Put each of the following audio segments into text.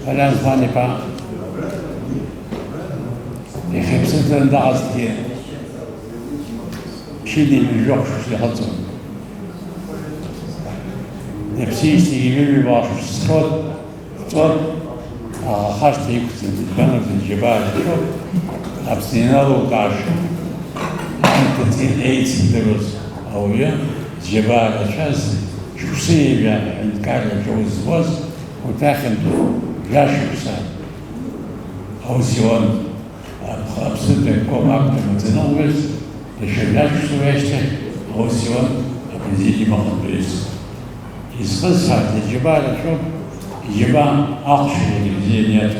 Валян звани па. И хипсетен дазди. Шили жок шли хатсон. И псисти и ваш скот. Хашти икутин банавдин жибар. Абстинал каш. Антин эйтин дерус. Ауя жибар час. Шусея инкарля жоузвоз. وتاخد جاشوسا أو زيون أبسط كم أكتر متنوز لشجاج سويسته أو زيون أبنزيجي مخبريس يسقط هذا الجبال شوف الجبال أخشى الجزيرات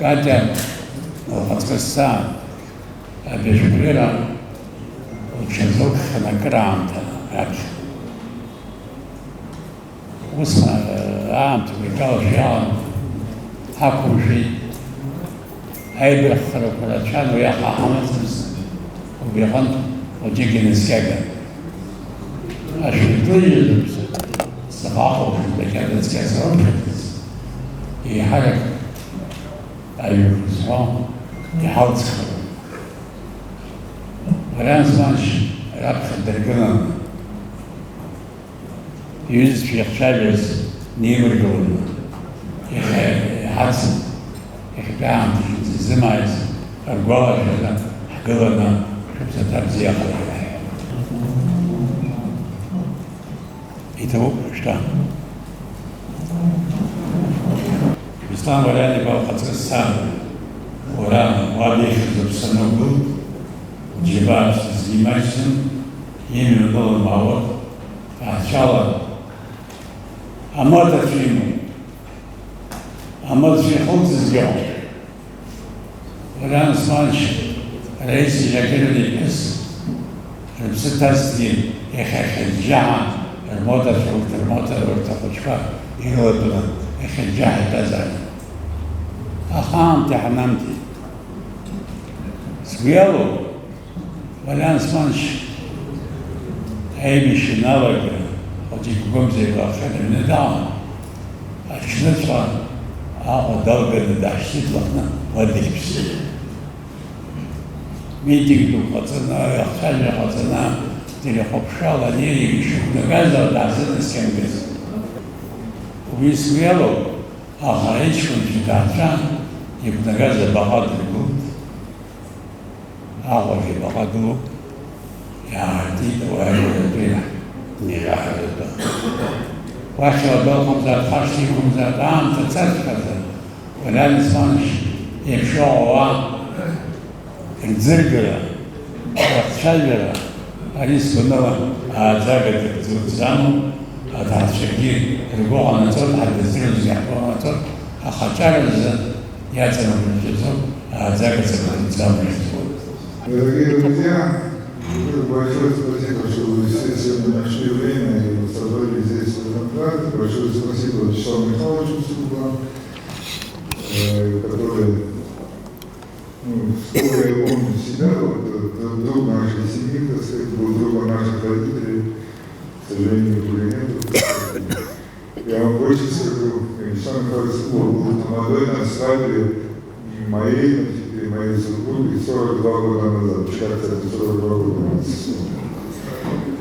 قاعدة وقتقسان بشكرها وشزوك خنا كرامتها عبد وصل عام تبيكاو شيئا حكم شيء هاي بيخرج ولا شان ويقع حمص وبيغنط وتيجي نسكاجا عشان تقول الصفاقة وفي المكان نسكاجا هي حاجة أيوة الصفاقة يحاول تخرج ولا نسمعش رابط الدرجة يوجد في خشابز نيمر جولنا يحدث يخدعم الزمايز أرجوها كذا حكولنا شبه تبزيق يتوب اشتغل بستان ولا نبغى قطر السام ولا وادي خذ بسنوبل جبال زيمايسن يمين دول معور إن شاء الله أمات فيمو أمات في خمس اليوم ولا نسمعش رئيس جاكيرو الإس بستة سنين يخجع الموتى في وقت الموتى وقت الخشفة يهودنا يخجع تزعل أخام تحنمتي سويالو ولا نسمعش هاي شناوي وتيجي زي الآخر النداء أشنطة ضرب الدعشت لنا وديك بس ميتيجي قطنا يختار قطنا تلي خبشة لنيري يشوفنا غزة ودعسنا سكنجز وبيسويلو آخرينش كنت تعرفان يبقى غزة بقدر الجود أغلب بقدره يعدي ويعدي نجاح واشرب لكم ذات خشيكم ذات عام تتسلسل ولا نسمعش يمشوا الزرقرة والشجرة أليس كنا زاغت الزانو هتعشقين رجوع نطر حد الزرق يحكوا نطر أخشار الزن ياتنا من الجزر زاغت الزانو Дорогие друзья, большое спасибо, что вы все сегодня нашли время и собрали здесь свой доклад. Большое спасибо Вячеславу Михайловичу Субану, который вскоре помнит себя, друг нашей семьи, так сказать, был другом наших родителей, к сожалению, уже нету. Я вам больше скажу, Вячеслав Михайлович был молодой на свадьбе моей супруги 42 года назад, считается, 42 года назад.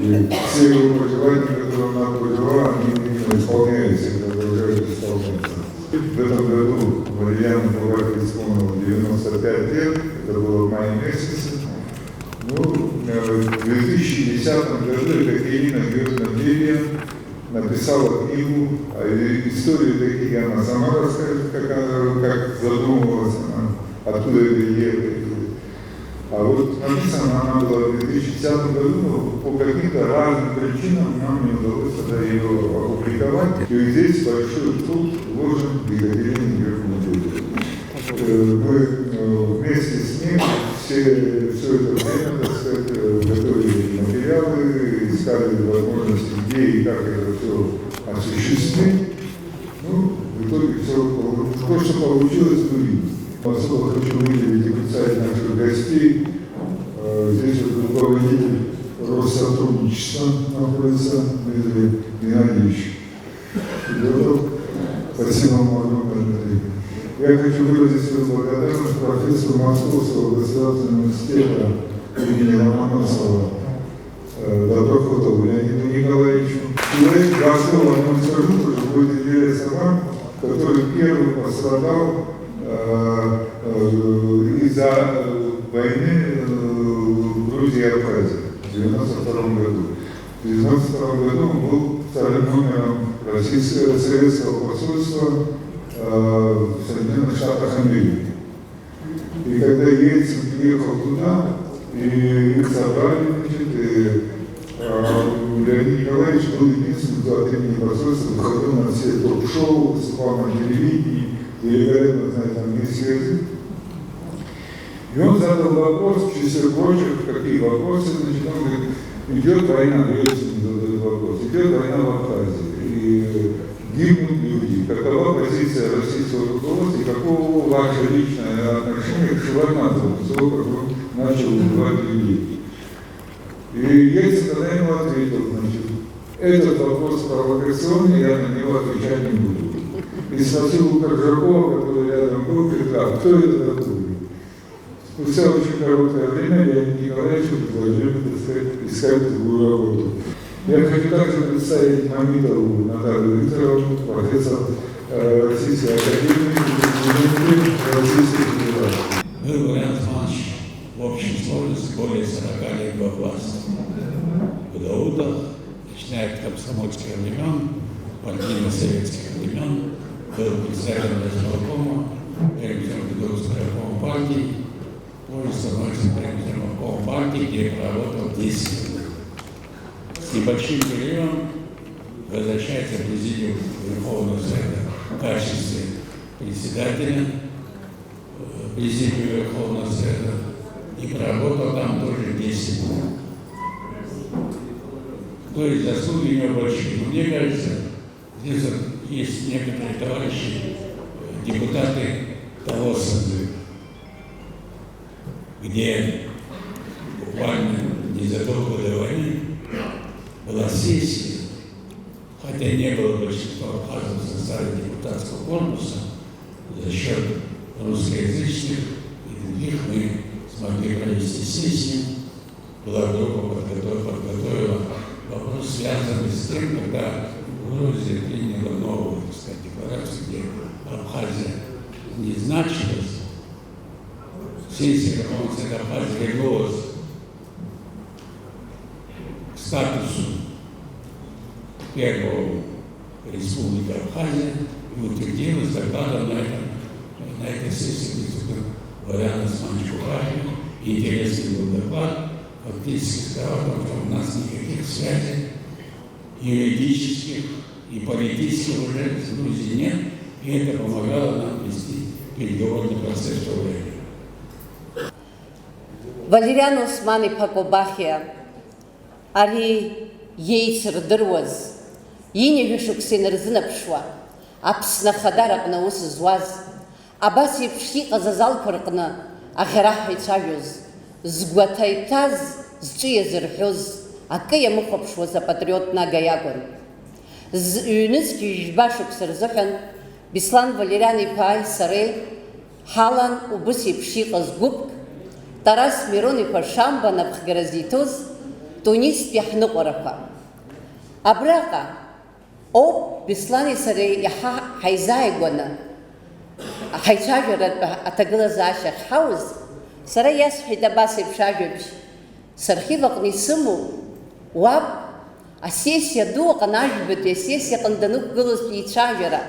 И все его пожелания, которые она пожелала, они именно исполняются, и продолжают исполняться. В этом году Валерьяну Булгакову исполнилось 95 лет, это было в мае месяце. Ну, в 2010 году Екатерина Георгиевна написала книгу, историю такие она сама расскажет, как задумывалась она. Откуда это ехали. А вот написана она была в 2010 году, но по каким-то разным причинам нам не удалось тогда ее опубликовать. И здесь большой труд вложен в Екатерину Георгиевну. Мы вместе с ним все это время, так сказать, готовили материалы, искали возможности, где и как это все осуществить. Ну, в итоге все, то, что получилось, мы видим. Особо хочу выделить и представить наших гостей. Здесь вот руководитель Россотрудничества находится, Дмитрий Геннадьевич Федотов. Спасибо вам огромное профессор Московского государственного университета имени Ломоносова Доброходову Леониду Николаевичу. Человек готов, я вам скажу, что будет интересно вам, который первый пострадал из-за войны в Грузии и Абхазии в 1992 году. В 1992 году он был вторым номером советского посольства в Соединенных Штатах Америки. И когда Ельцин приехал туда, и их собрали, Леонид Николаевич был единственным, кто от имени посольства выходил на все ток-шоу, выступал на телевидении, великолепно знает английский язык. И он задал вопрос, в числе прочих, какие вопросы, значит, он говорит, идет война, Ельцин задает вопрос, идет война в Абхазии, и гибнут люди. Какова позиция российского руководства и какого ваше личное отношение к Шеварнадзеву, как он начал убивать людей? И Ельцин тогда ему ответил, значит, этот вопрос провокационный, я на него отвечать не буду. И спросил у Коржакова, который рядом был, говорит, кто это такой? Спустя очень короткое время Леонид Николаевич предложил, так сказать, искать другую работу. Я хочу также представить Мамитову Наталью Викторовну, профессор Российской академии, Российской Федерации. Был Валерий Иванович в общей сложности более 40 лет во власти. В Даудах, начиная от комсомольских времен, партийно-советских времен, был председателем Росполкома, первым Белорусской рабочей партии, позже становится первым партии, где проработал 10 лет. С небольшим периодом возвращается в президиум Верховного Совета в качестве председателя президиума Верховного Совета и проработал там тоже 10 лет. То есть заслуги у него большие. Но мне кажется, здесь вот есть некоторые товарищи, депутаты того созыва, где буквально незадолго до войны была сессия, хотя не было большинства абхазов в составе депутатского корпуса, за счет русскоязычных и других мы смогли провести сессию. Была группа подготовила вопрос, связанный с тем, когда Грузия приняла новую, так сказать, декларацию, где Абхазия не значилась. Сессия Верховного Совета Абхазии вернулась к статусу первого республики Абхазия и утвердилась докладом на этой сессии выступил Валерий Османович Кухарин. Интересный был доклад, фактически сказал, что у нас никаких связей юридических и политических уже с Грузией нет, и это помогало нам вести переговорный процесс в то время. Валериан Осман-иԥа Кобахиа, ари иеицырдыруаз, иниҳәа-шықәса инарзынаԥшуа, Аԥсны Ахадара аҟны аус зуаз, абас еиԥш иҟаз азалқәа рҟны аӷьараҳәа ицәажәоз, згәаҭа иҭаз, зҿы иазырҳәоз, акы иамыхәаԥшуаз апатриот Нага иакәын. Ҩнызқь ҩжәба шықәса рзыҳәан Беслан Валериан-иԥааи сареи ҳалан убыс еиԥш иҟаз гәыԥк Тарас Мирон-иԥа Шамба напхгара зиҭоз Тунистәи ҳныҟәарақәа. Абраҟа ауп Беслани сареи иаҳа ҳаизааигәаны ҳаицәажәаратәы аҭагылазаашьа ахьҳауз, сара иасҳәеит абас еиԥш ажәабжь. Сархив аҟны исымоу уаб асессиа ду аҟны ажәбатәи асессиа аҟны данықәгылазтәи ицәажәара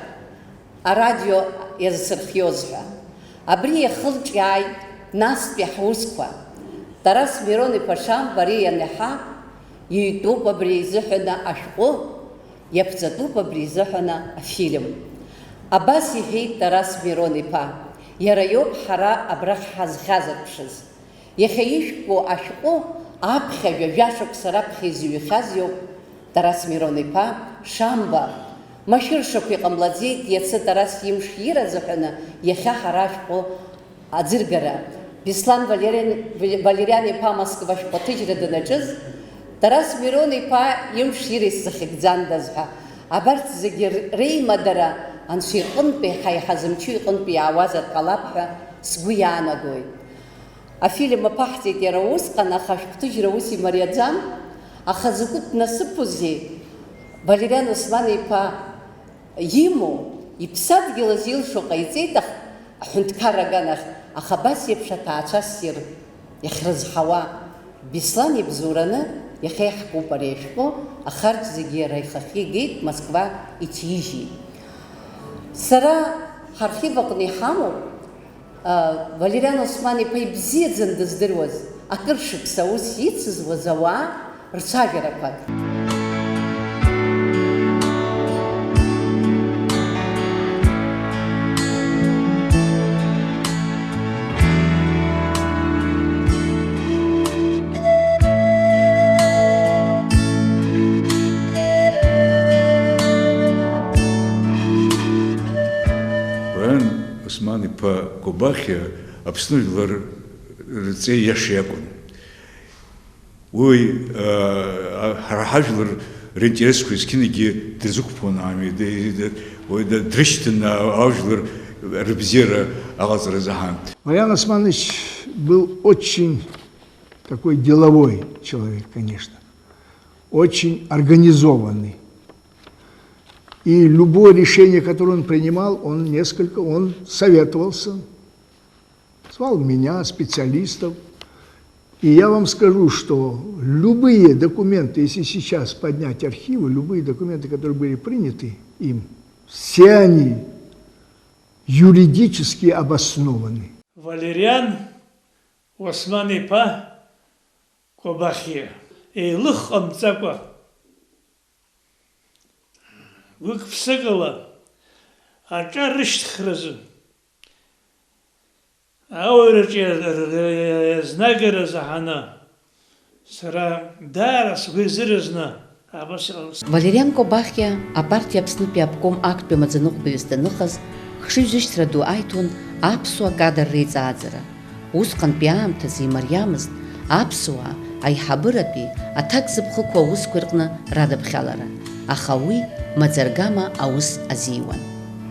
арадио иазсырхиоз ҳәа. Абри иахылҿиааит настәи ҳусқәа. Тарас Мирон-иԥа Шамба ари ианиаҳа, иҩтәуп абри изыҳәаны ашәҟәы, иаԥҵатәуп абри изыҳәаны афильм. Абас иҳәеит Тарас Мирон-иԥа, иара иоуп ҳара абрахь ҳазхьазырԥшыз. Иахьа ишәҟәу ашәҟәы аԥхьажәа жәашықәса раԥхьа изҩхьаз иоуп Тарас Мирон-иԥа Шамба. Машәыршақә иҟамлаӡеит иацы Тарас имш иразыҳәаны иахьа ҳара ашәҟәы аӡыргара. Беслан Валериан-иԥа Москва ашәҟәаҭыжьра данаҿыз, Тарас Мирон-иԥа имш ираз захьыгӡандаз ҳәа. Абарҭ зегьы реимадара Анцәа иҟынтәи ҳаиҳа зымчу иҟынтәи иаауазар ҟалап ҳәа сгәы иаанагоит. Афильм аԥаҳҵеит иара усҟан, аха ашәҟәҭыжьра ус имариаӡам, аха закәытә насыԥузеи Валериан Осман-иԥа имоу, иԥсадгьыл азы илшо ҟаиҵеит аҳәынҭқарра аганахь, аха абас еиԥш аҭаацәа ссир иахьрызҳауа Беслан ибзураны иахьа иаҳкуп ари ашәҟәы, ахарџь зегьы иара ихахьы игеит, Москва иҭижьит. Сара ҳархив аҟны иҳамоуп Валериан Осман-иԥа ибзиаӡаны дыздыруаз акыр шықәса аус ицызуаз ауаа рцәажәарақәак. Осман-иԥа Кобахиа Аԥсны жәлар рҵеи иаша иакәын. Уи ҳара ҳажәлар ринтересқәа есқьынагьы дырзықәԥон, дрышьҭан ажәлар рыбзиара аҟаҵара азаҳан. Валериан Османович был очень такой деловой человек, конечно, очень организованный. И любое решение, которое он принимал, он советовался, звал меня, специалистов. И я вам скажу, что любые документы, если сейчас поднять архивы, любые документы, которые были приняты им, все они юридически обоснованы. Валериан Осман-иԥа Кобахиа еилыхҟамҵакәа гәык-ԥсыкала аҿар рышьҭхразы ауаҩраҿы иазнагара заҳаны сара даара сгәы изыразны абас иҟалҵеит. Валериан Кобахиа апартиа Аԥснытәи аобком актәи амаӡаныҟәгаҩыс даныҟаз хшыҩзышьҭра ду аиҭон аԥсуа кадр реиҵааӡара. Усҟантәи аамҭазы имариамызт аԥсуаа аиҳабыратәи аҭак зыԥхықәу аусқәа рҟны радаԥхьалара, аха уи маӡаргама аус азиуан.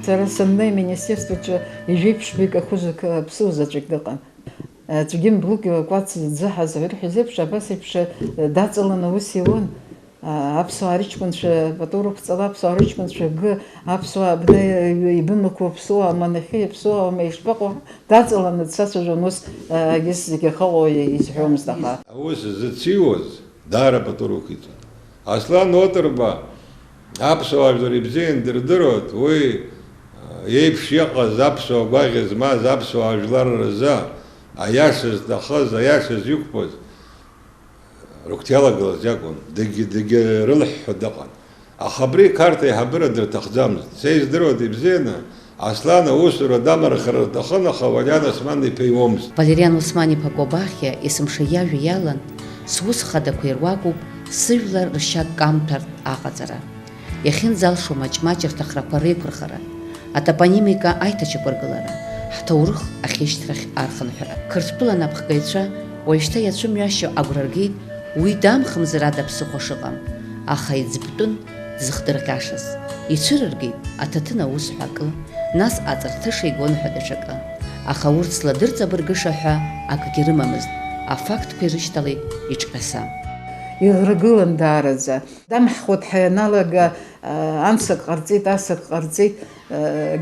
Сара саннеи министерстваҿы ижәеиԥшьбаҩык ахәыжәк ԥсыуаҵәык дыҟан. Ҵәгьын блук кәац дзыҳаз ирҳәаз еиԥш абас еиԥш даҵаланы аус иуан. Аԥсуаа рыҷкәынцәа пату рықәҵала, аԥсуаа рыҷкәынцәа гы, аԥсуаа бна ибымақәо аԥсуаа аманахьы, аԥсуаа ишԥаҟоу даҵаланы дсацәажәон, ус егьыс зегьы ахаҟо изҳәомызт аха. Аус зыциуаз даара пату рықәиҵон. Аслан Оҭырба аԥсуаа жәлар ибзиан дырдыруан, уи еиԥш иҟаз аԥсуаа гәаӷь змаз аԥсуаа жәлар рзы аиаша зҭахыз, аиаша зиқәԥоз рыгәҭиалагылаз иакәын, дагьрылҳәҳәо дыҟан. Аха абри қарҭ аиҳабыра дырҭахӡамызт. Са издыруада ибзианы Аслан аусура дамархара рҭахын, аха Валериан Осман-иԥа иуамызт. Валериан Осман-иԥа Кобахиа есымша иажәа иалан сус хадақәа ируакуп сыжәлар ршьакамҭәартә аҟаҵара. Иахьынӡалшо маҷ-маҷ рҭахрақәа реиқәырхара, атопонимика аиҭачақәыргылара, ҳҭоурых ахьышьҭрахь архынҳәара. Қырҭтәыла напхгаҩцәа уажәшьҭа иацәымҩашьо агәра ргеит уи дамхымзар ада ԥсыхәа шыҟам, аха иӡбтәын дзыхдырҟьашаз. Ицәырыргеит аҭаҭын аусҳәа акы, нас аҵарҭыша игон ҳәа даҽакы. Аха урҭ зладырҵабыргыша ҳәа акгьы рымамызт, афактқәа ирышьҭалеит иҿҟьаса. Иргылан даараӡа. Дамҳхуа дҳаианалага амсак ҟарҵеит, асак ҟарҵеит,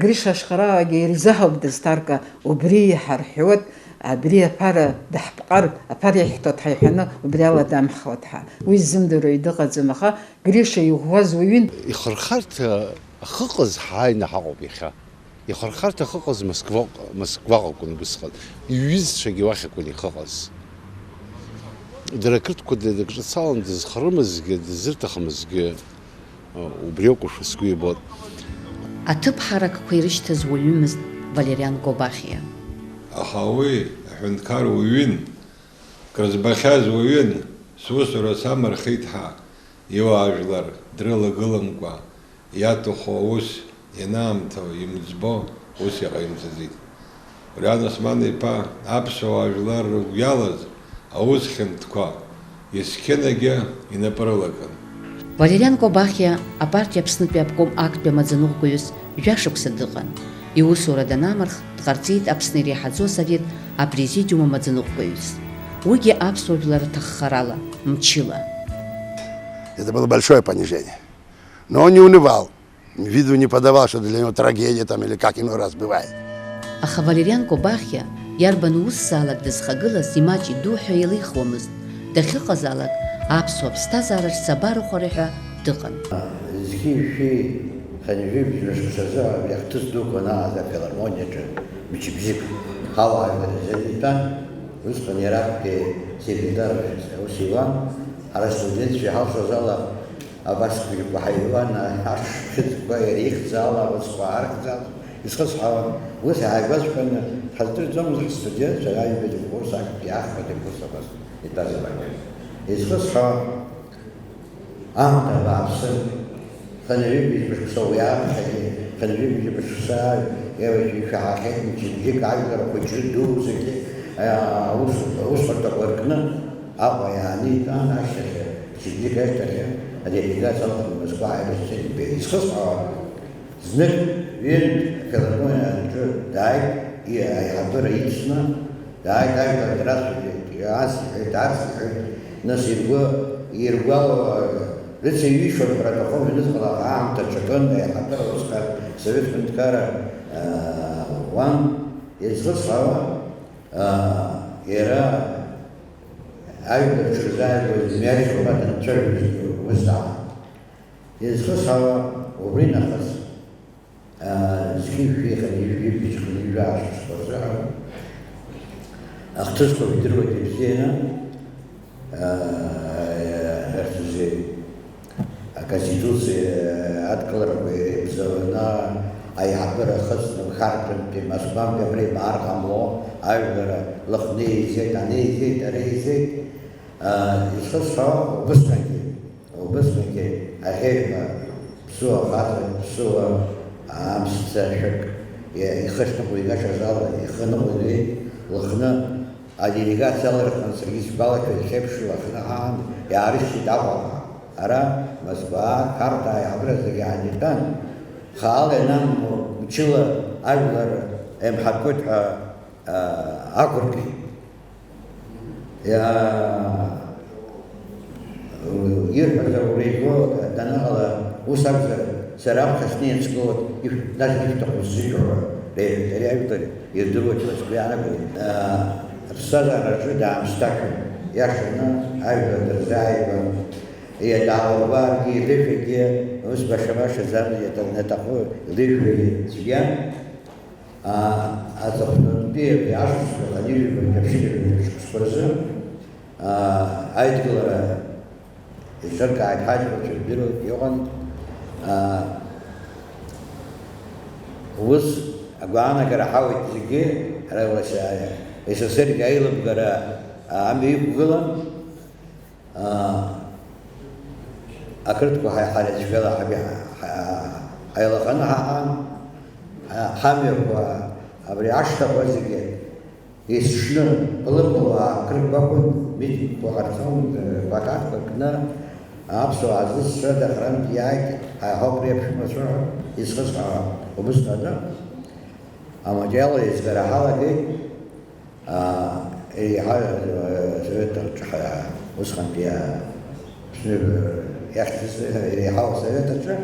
Гриша Ашхараагьы ирзаҳауп дызҭарка, убри иҳарҳәуеит, абри аԥара даҳԥҟар, аԥара иаҳҭо дҳаиҳәаны, убри ала дамҳхуа дҳа. Уи ззымдыруа дыҟаӡам, аха Гриша иӷәӷәаз уаҩын. Ихырхарҭа ахыҟаз ҳааины ҳаҟоуп иахьа. Ихырхарҭа ахыҟаз Москваҟа акәын убысҟан. Иҩызцәагьы уахь акәын ихыҟаз. Дара ақырҭқәа дагҿацалан дызхарымызгьы, дызырҭахымызгьы убри ауп сгәы ибот. Аҭыԥ ҳаракқәа ирышьҭаз уаҩымызт Валериан Кобахиа. Аха уи аҳәынҭқар уаҩын, крызбахьаз уаҩын, сусура самырхит ҳәа иуаажәлар дрылагыламкәа иаҭаху аус ианаамҭоу имыӡбо ус иҟаимҵаӡеит. Валериан Осман-иԥа аԥсуаа жәлар рыгәы иалаз аус хьанҭқәа есқьынагьы инапы-рылаган. Валериан Кобахиа апартиа Аԥснытәи аобком актәи амаӡаныҟәгаҩыс жәашықәса дыҟан. Иусура данамырх дҟарҵеит Аԥсны иреиҳаӡоу Асовет апрезидиум амаӡаныҟәгаҩыс. Уигьы аԥсуа жәлар рҭаххарала, мчыла. Это было большое понижение. Но он не унывал, виду не подавал, что для него трагедия там или как иной раз бывает. Аха Валериан Кобахиа иарбан усзаалак дызхагылаз имаҷ иду ҳәа еилихуамызт. Дахьыҟазаалак аԥсуа ԥсҭазаараҿ сабарахәара ҳәа дыҟан. Зқьи-шәи ханижәи бжашқшазы иахҭыс дуқәа нааз афилармониаҿы мчыбжьык ҳауаажәлар изын итәан. Усҟан иара секретар ус иуан, ҳара студентцәа иҳалшоз ала абасқәа ҳаиуан, ашәҭқәа иреихӡа ала, абасқәа аархӡа ала исхысҳауан. Ус ааигәаҵәҟьаны ҳаздырӡомызт студентцәа аҩбатәи курс, актәи ахԥатәи курс абас итәаз абаргьы. Исхысҳауан аамҭа бааԥсы, ханижәи бжашқша уи аамҭагьы, ханижәи бжашқша шәаҳахьеит мчыбжьык ажәлар хәыҷы ду зегьы усҟартақәа ркны Аҟәа иаанитәан ашьҭахь мчыбжьык ашьҭахь аделегациа Москва аибашьцәа исхысҳауан. Знык ҩынтә афилармониаҿы дааит, аиҳабыра ицны, дааит ажәлар драцәажәеит, асҳәеит, арсҳәеит, нас иргәало рыци вишор протокол венесла аамҭа ҿакын аиҳабыра усҟан Совет Ҳәынҭқарра уан изхысҳауа иара ажәлар дшырзааигәаз мҩашьоума данцәажәоз усзаауан. Изхысҳауа убри нахыс зқьи-шәи ханижәи бжьханижәи ашәҭқәа рзы ахҭысқәа идыруеит ибзианы. Аконституциа адкыларақәа ирыбзоуны аиҳабыра хыҵны Харбинтәи Москвантәи абри маар ҟамло ажәлар лыхны еизеит, ани еизеит, ари еизеит. Исхысҳауа убысҟангьы аӷьеҩҳәа ԥсуа хаҵа, ԥсуа амсцашәак ихы шныҟәо игашаз ала ихы ныҟәиуеит, лыхны аделегациа алырхын саргьы исгәалашәоит ихьеиԥшу лыхны аан иаарышьҭит Аҟәаҟа. Ара Москва, Харта аиҳабыра зегьы ааникәан, хаала ианамго мчыла ажәлар еимҳаркуеит ҳәа ақәыркит. Ирҳәаз ауреигәо даныҟала ус акәзар сара аԥхьа снеицгылоит, даже ишәҭаху сзыҳәо реиҳәеит. Ари ажәлар ирдыруеит Москва иаанагоит. Аԥсҭазаараҿы даамсҭашәон, иашаны ажәлар дырзааигәан. Даалырбаргьы илыжәҩагьы ус баша-баша замз иаҭаху илыжәҩагьы цәгьан. Аҵыхәтәантәи ашықәсқәа ханижәи аԥшьынҩажәи шықәсқәа рзы аидгылара ицәыркааит ҳаҷкәынцәа ирдыруеит иҟан. Ус агәаанагара ҳауеит зегьы СССР-гьы аилыбгара амҩа иқәгылан. Ақырҭқәа ҳаицәгьала ҳаилаҟаны ҳаҟан, ҳамҩақәа абри ашҭақәа зегьы есшны пылыԥыло ақырҭқәа акәын, митингқәа ҟарҵон, плакатқәа кны аԥсуаа зысшьа дахрантә иааит, ҳауп ари аԥшәмацәа изхысҳауа. Убысҟаны аматериал еизгара ҳалагеит, еиҳа Советаҿы усҟантәи иреиҳау Асовет-аҿы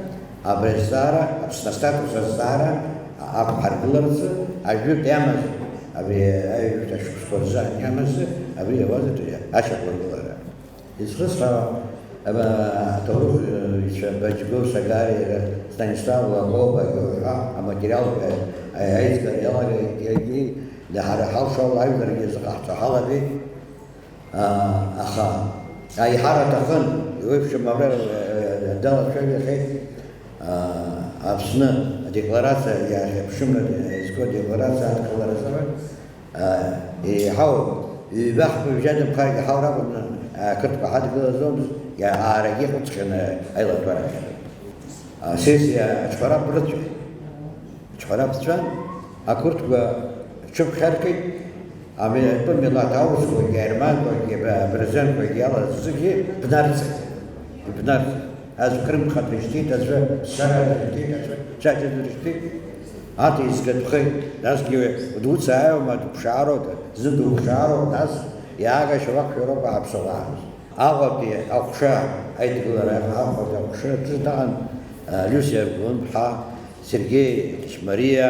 абри азҵаара, Аԥсны астатус азҵаара ақәҳаргыларц ажәытә иамаз, абри аҩбатәи ашықәсқәа рзы иамаз абри иауазар ашьақәыргылара. Изхысҳауа аҭоурыхҩцәа Баџьгәыр Сагариа, Станислав Лакоба ҳәа аматериалқәа аизгара иалагеит, иаргьы ҳара ҳалшауа ажәларгьы зыҟаҳҵо ҳалагеит. Аха аиҳара аҭахын, иуеиԥшым абра далацәажәахьеит Аԥсны адекларациа иахьыԥшымра изго адекларациа адкыларазы еиҳау ҩбахқәа ҩажәадамхаргьы ҳаур акәын ақырҭқәа ҳадгылазомызт, аарагьы иҟәыҵҟьаны аилатәарахь. Сессиа аҿҳәара ԥҵәан, ақырҭқәа ҽыԥхьаркит, атәы милаҭ аурысқәагьы, аерманқәагьы, абырзенқәагьы алаз зегьы бнарҵеит. Аӡә Крымхатәы ишьҭит, аӡәы Сарара ишьҭит, аӡәы Чачаӡа ишьҭит. изгатәхеит, насгьы дуцааиума, дыԥшаароуп, зыдуԥшаароуп, нас иаагашьа уақәшәароуп аԥсуаа. Аҟәатәи аҟәша аидгылара аҟәатәи аҟәша даган Люсиа Гәынԥҳа, Сергеи Кичмариа,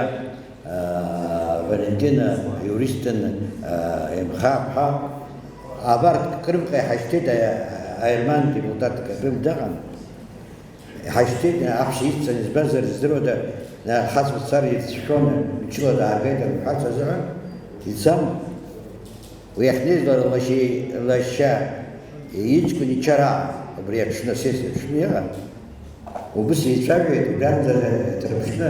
Валентина юристын Емхаԥҳа, абарҭ крымҟа иҳашьҭит аерман депутатк даган. Иҳашьҭит аҳәса иццан избазар здыруада хас мацара ицәшәон, мчыла даагеит амҳәац азыҳәан, ицан. Уи иахьнеиз лашьа иҷкәын ичара абри аҽны асессиа аҽны иҟан. Убыс еицәажәеит, убранӡа ҭырԥшны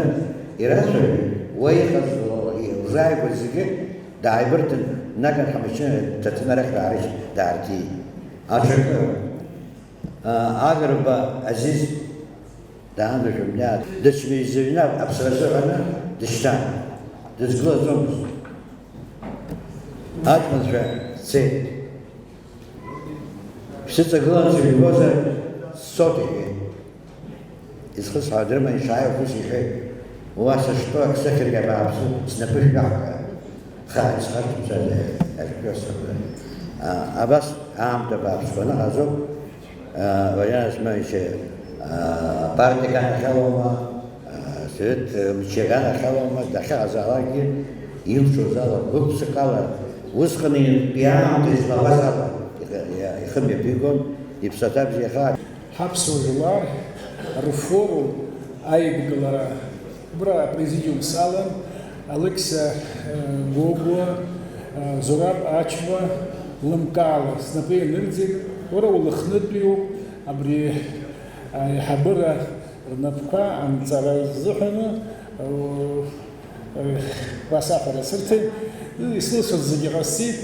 ирацәажәеит, уа иҟаз лзааигәаз зегьы дааибырҭан, наган ҳамашьына ҭаҭын арахь даарҭиит. Аҽакы Агрба Азиз даандажәым иаат, дыцәмеизыҩны аԥсразыҳәаны дышьҭан, дызгылаӡомызт. Аҷманцәа цеит. Шәсыҵагылан сыжәбозар сцот иҳәеит. Изхысҳәадырма ишааиуа ус иҳәеит. Уа сыштәоу ак сыхьырга бааԥсы снапы шәаҳәа. Хаа исхарҭәымзар ашәҟәы. Абас аамҭа бааԥсқәа ныҟазоуп. Вариант Османовича партия канахалома, Совет Мичиган ахалома, дахазалаги, илчузала, гупсакала, усканы пиаамҭа излабазала. Ихымҩа ԥигон, иԥсаҭа бзиаха. Ҳаԥсуа жәлар рфорум аидгылара убра апрезидиум салан Алықьса Гогәуа, Зураб Ачба, Лымкаала снапы ианырӡит, уара улыхнытәиуп, абри аиҳабыра рнапқәа анҵара рзыҳәаны басафара сырҭеит, исылшоз зегьы ҟасҵеит,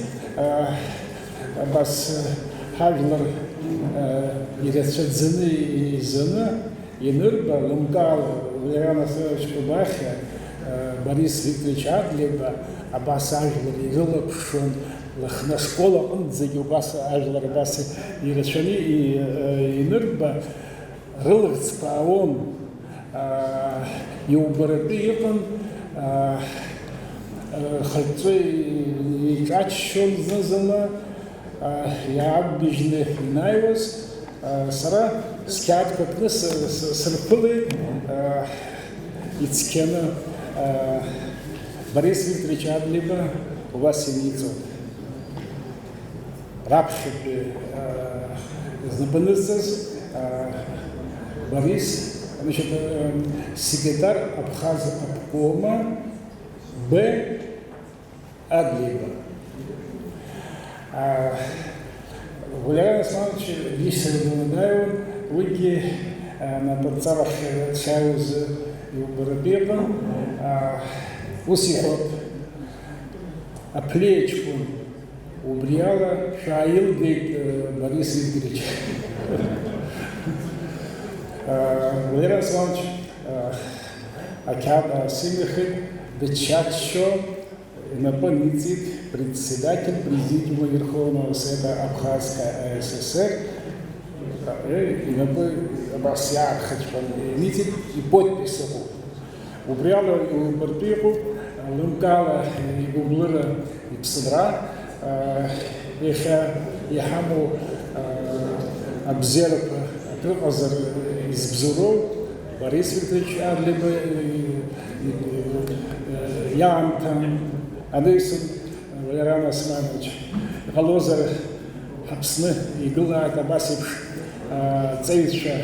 абас ҳажәлар ирацәаӡаны изаны ианырба Лымкаала Валериан Васильевич Кубахиа, Борис Викторович Адлеиба абас ажәлар ирылаԥшуан, лыхны ашкола аҟынӡагьы убас ажәлар абас ирацәаны инырба, рылаӷьӡқәа аауон, иубаратәы иҟан, рхатәы иҿаччон зны-зынла, иаақәгьежьны инааиуаз, сара сқьаадқәа кны сырԥылеит, ицқьаны Борис Викторович Адлеиба убас иниҵон. Раԥхьатәи знапанызҵаз Борис, секретарь Абхаз обкома Б. Адлеиба. Валериан Османович дишсырдунадаевын, уиги на подцарах Союз Юбарабеба, усихот аплечку убриала шаил гейт Борис Викторович. Валериан Османович акада симихит дечатшо напомнит председатель Президиума Верховного Совета Абхазской АССР, и Абасяр Хачпанитит и подписал. Убряла и Бартыху, Лымкала и Гублыра и Псадра, Яхаму Абзеров, Крылазар из Бзуров, Борис Викторович Адлеиба, Янтан, Адысын, Валериан Османович, Галозар Хапсны, Игыла Табасипш, Цевича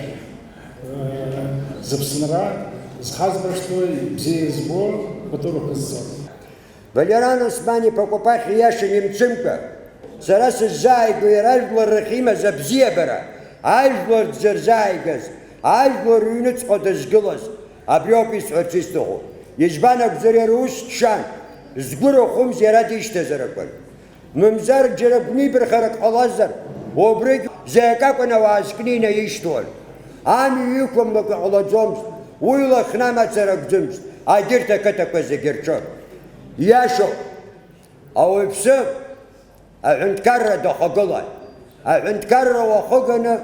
Запснара, Схазбаштой, Бзеизбор, которых иззор. Валериан Османи покупать яши немцымка, сарас иззайгу и ражблар рахима за бзебера, ажблар дзерзайгаз, ажблар юницко дызгылаз, абриопис очистого. Ежбанак зерерус шан, згуро хумз ярадиште заракван. Мымзар джерабни берхарак алазар, обрыг зекаквана васкнина иштуан. Ами юквам лака аладзомс, уйла хнама царакдзымс, адирта катаква загерчок. Яшо, ауипсы, аунткарра дахагыла, аунткарра вахагана,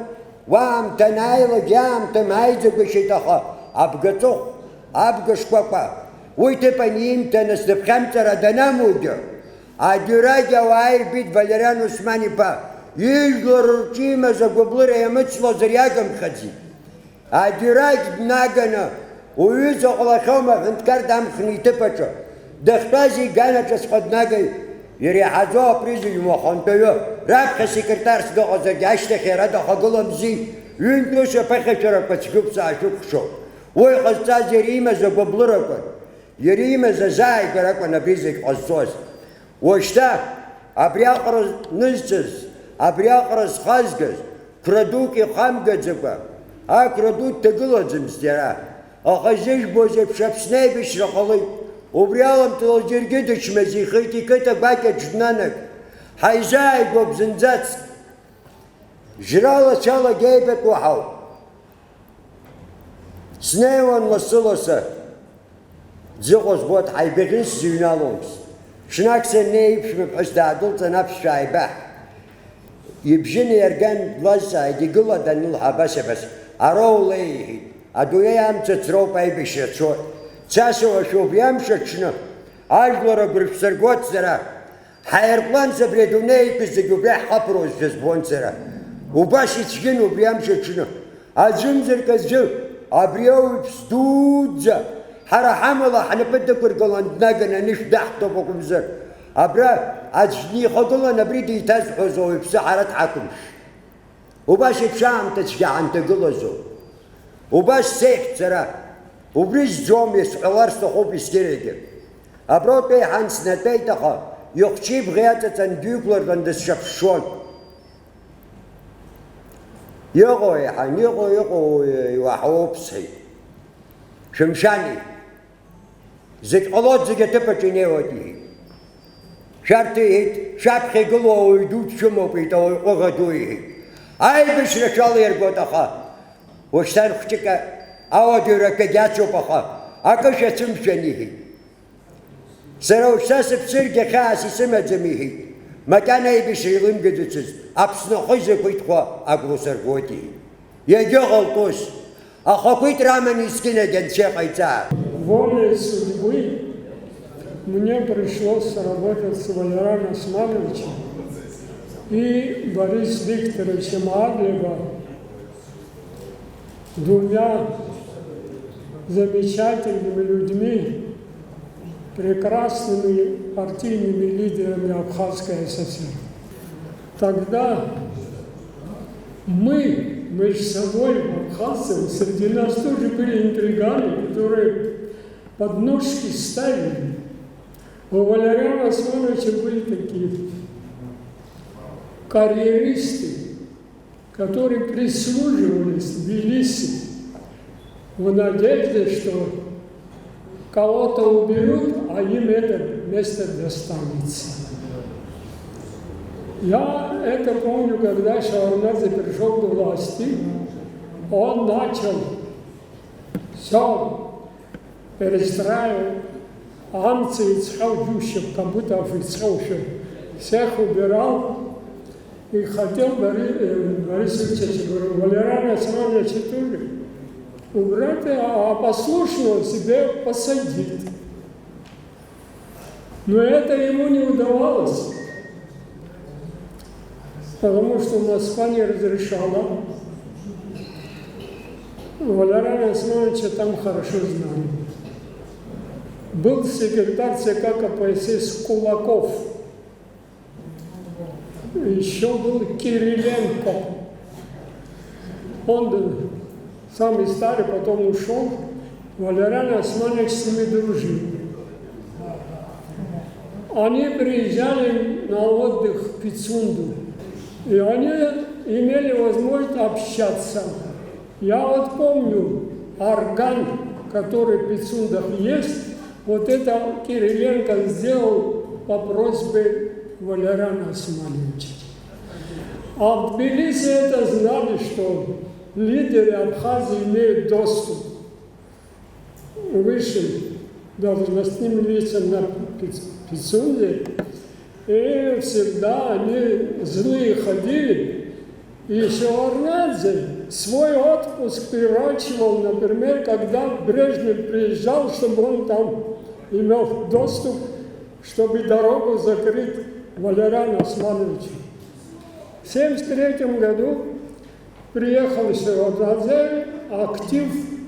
вам танайла джам тамайза гушитаха, абгацох, абгашкваква, уйте по ним, то наступхамцара данамугер. А дюрагя уайр бит Валериан Османи па. Излор ручима за гублыра ямыцло зрягам хади. А дюраг нагана. Уюза олахома ханткар дам хните пачо. Дахтази гана час ходнагай. Ири хазо призу юмахантаю. Рабха секретар сдохоза гаште херада хаголамзи. Юнтуша пахачара пачкупса ашукшо. Ой хазца зерима за гублыра кон. Ерима за зай гараква на бизик азоз. Ошта абриақрыз нызчыз, абриақрыз хазгыз, крадуки хамгадзыба, а крадут тыгыладзымздера. Ахазиш бозеп шапсней бишрахалы, убриалам тылжирги дычмези, хайтиката бака джнанак, хайзай гобзынзац, жрала чала гейбет вахау. Снейван ласылоса, дзыгоз вот хайбегинс зюналомс. شناكسن نيبش بحس دادلت نفس شايبه يبجني يرجان لازا يقول ده نلها بس أرولي أدوية أم تتروب أي بشيء شو تساسو أشوف يمشي شنو أجلر برفسرقوت سرا حيربلان سبريدوني بزيجو بيح حبروز جزبون سرا وباش يتشجنو بيمشي شنو أجمزر كزجو أبريو بستودزا حرا حملا حنبدا كرقلان ناقنا نش دحتو بقمزر أبرا أجني خدلا نبريد يتزحو زوي بسحرة حكمش وباش بشام تشجع عن تقلزو وباش سيخت سرا وبريش جوم يسعوار سخوب يستيريجي أبرا بي حانس نتيتخا يخشي بغياتة تندوكلر دندس شفشون يغو يحان يغو يوحو بصحي شمشاني زيت قلوت زيت تبتشيني وديه شرطي شابخي قلوه ويدود شمو بيتا وغدويه أي بشرة شالي يرقود أخا وشتان خشكا أودي ركا جاتشو بخا أكشا تمشانيه سراو شاس بسرقة خاسي سمت زميه مكان أي بشرة لنقدتز أبسنا خيزة بيتخوا أقلو سرقوتيه يجو غلطوس أخوكيت رامن يسكينة جن شيخ عيسى. Волей судьбы мне пришлось работать с Валерианом Османовичем и Борисом Викторовичем Адлева, двумя замечательными людьми, прекрасными партийными лидерами Абхазской ССР. Тогда мы между собой, абхазцы, среди нас тоже были интриганы, которые подножки ставили. У Валериана Османовича были такие карьеристы, которые прислуживались Тбилиси в надежде, что кого-то уберут, а им это место достанется. Я это помню, когда Шеварднадзе пришел к власти, он начал все перестраивать, амцы ицхаудющих, как будто офицеров, всех убирал и хотел Борис Ильич, Валериана Османовича тоже убрать, а послушного себе посадить. Но это ему не удавалось. Потому что Москва не разрешала. Валериана Османовича там хорошо знали. Был секретарь ЦК КПСС Кулаков. Еще был Кириленко. Он самый старый, потом ушел. Валериан Османович с ними дружил. Они приезжали на отдых в Пицунду. И они имели возможность общаться. Я вот помню орган, который в Пицундах есть, вот это Кириленко сделал по просьбе Валериана Османовича. А в Тбилиси это знали, что лидеры Абхазии имеют доступ к высшим должностным лицам на Пицунде. И всегда они злые ходили. И Шеварднадзе свой отпуск переворачивал, например, когда Брежнев приезжал, чтобы он там имел доступ, чтобы дорогу закрыть Валериану Османовичу. В 1973 году приехал Шеварднадзе, актив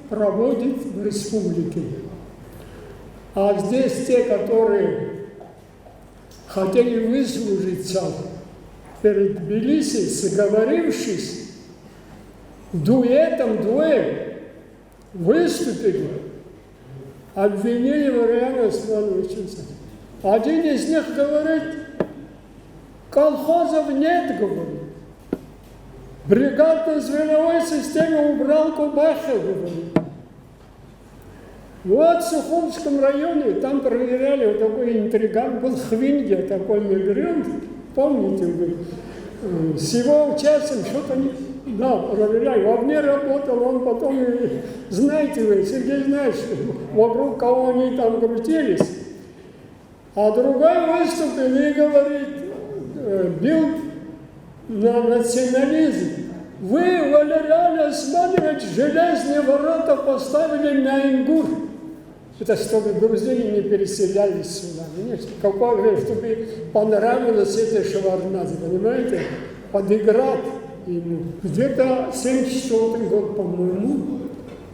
проводит в республике. А здесь те, которые хотели выслужиться перед Тбилиси, сговорившись, дуэтом двое выступили, обвинили Валериана Османовича. Один из них говорит, колхозов нет, говорит. Бригадно-звеновой системы убрал Кубахи, говорит. Вот в Сухумском районе, там проверяли, вот такой интриган был Хвинья, такой мигрант, помните вы, с его участием что-то не... Да, проверяли, во мне работал, он потом, знаете вы, Сергей, знаешь, вокруг кого они там крутились, а другой выступил и говорит, бил на национализм. Вы, Валериан Османович, железные ворота поставили на Ингур. Это чтобы грузины не переселялись сюда. Какое, чтобы понравилось это Шеварднадзе, понимаете? Подыграть ему. Где-то 1974 год, по-моему,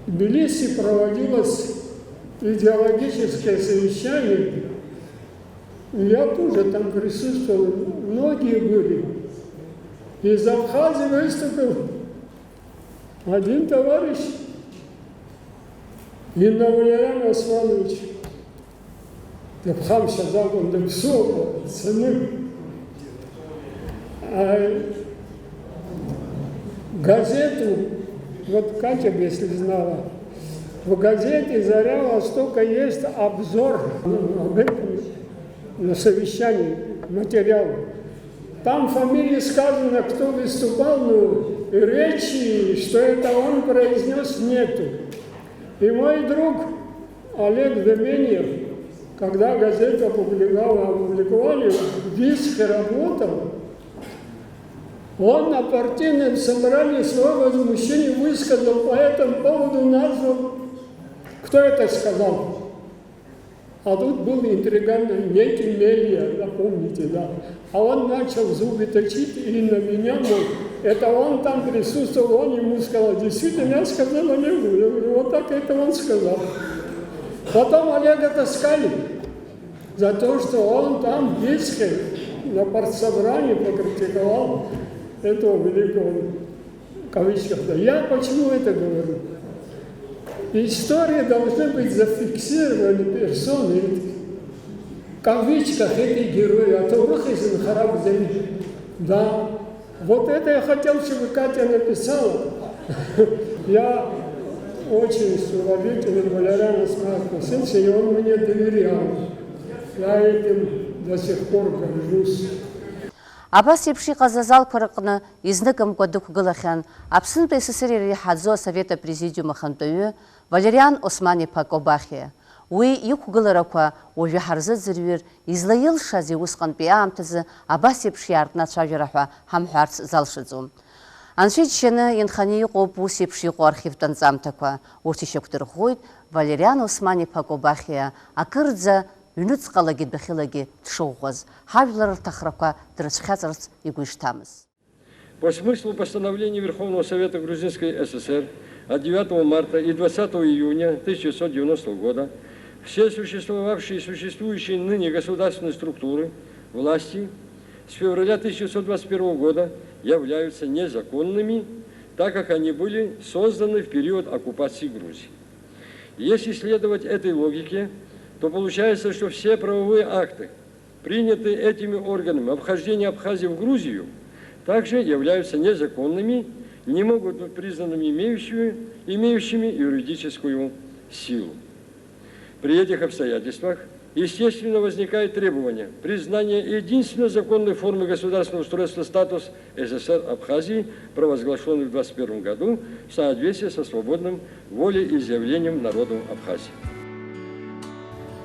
в Тбилиси проводилось идеологическое совещание. Я тоже там присутствовал, многие были. Из Абхазии выступил один товарищ, Инна Валериан Османович. Абхам сказал, он да все, цены. А газету, вот Катя, если знала, в газете «Заря Востока» есть обзор об этом на совещании, материал. Там фамилии сказано, кто выступал, но речи, что это он произнес, нету. И мой друг Олег Доменьев, когда газету опубликовали, в Бийске работал, он на партийном собрании свое возмущение высказал по этому поводу, назвал, кто это сказал. А тут был интриган некий Мелья, помните, да. А он начал зубы точить и на меня, мол, это он там присутствовал, он ему сказал, действительно, я сказал Олегу, я говорю, вот так это он сказал. Потом Олега таскали за то, что он там в Бийске на партсобрании покритиковал этого великого, в кавычках. Я почему это говорю? Истории должны быть зафиксированы персоны, в кавычках эти герои, а то выхозен хараб земли. Да, вот это я хотел, чтобы Катя написала. Я очень с уважителем Валериана Османовича, и он мне доверял. Я этим до сих пор горжусь. Абас епши қазазал пырықыны изнікім көдік ғылықян, апсын СССР Хадзо Совета Президиума Хантойы Валериан Османович Кобахия. Уи иқғылырақва ожи харзы зірвер излайыл шази усқан пиамтызы Абас епши артына чажырақва хамхарц залшыдзу. Анши чені енхани қоп ус епши қо архивтан замтақва ортишектір ғойд Валериан Османович Кобахия акырдза Юнуц қалаги бахилаги тшоуғыз, хавилар тахрака драсхазарц и гуиштамыз. По смыслу постановления Верховного Совета Грузинской ССР от 9 марта и 20 июня 1990 года все существовавшие и существующие ныне государственные структуры власти с февраля 1921 года являются незаконными, так как они были созданы в период оккупации Грузии. Если следовать этой логике, то получается, что все правовые акты, принятые этими органами о вхождении Абхазии в Грузию, также являются незаконными, не могут быть признанными имеющими юридическую силу. При этих обстоятельствах, естественно, возникает требование признания единственно законной формы государственного устройства статус СССР Абхазии, провозглашенный в 1921 году в соответствии со свободным волеизъявлением народом Абхазии.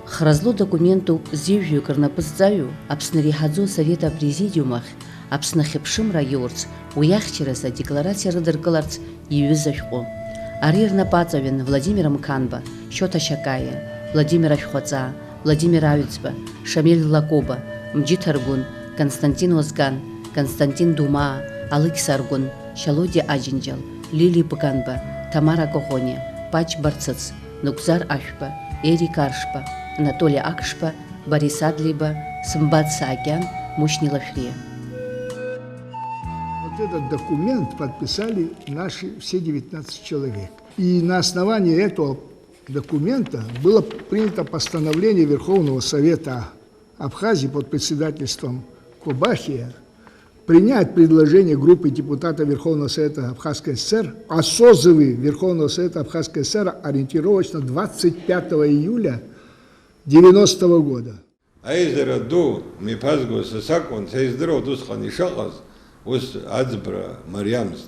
Хразлу документу зевью карнапызцаю, Апсны Хадзо Совета Президиумах, Апсны Хепшим райорц, уяхчераса декларация рыдыркаларц юзашко. Арир Напацовин Владимиром Канба, Щота Шакая, Владимира Шхоца, Владимир Авицба, Шамиль Лакоба, Мджит Аргун, Константин Озган, Константин Дума, Алык Саргун, Шалоди Аджинджал, Лили Паганба, Тамара Кохоня, Пач Барцац, Нукзар Ашпа, Эрик Аршпа, Анатолий Акшпа, Борис Адлиба, Самбат Саакян, Мушни Лафрия. Вот этот документ подписали наши все 19 человек. И на основании этого документа было принято постановление Верховного Совета Абхазии под председательством Кобахия принять предложение группы депутатов Верховного Совета Абхазской ССР о созыве Верховного Совета Абхазской ССР ориентировочно 25 июля 90 года. Аизера ду мипазгу сакон сейздро дусхан ишақаз ус ацбра Мариамс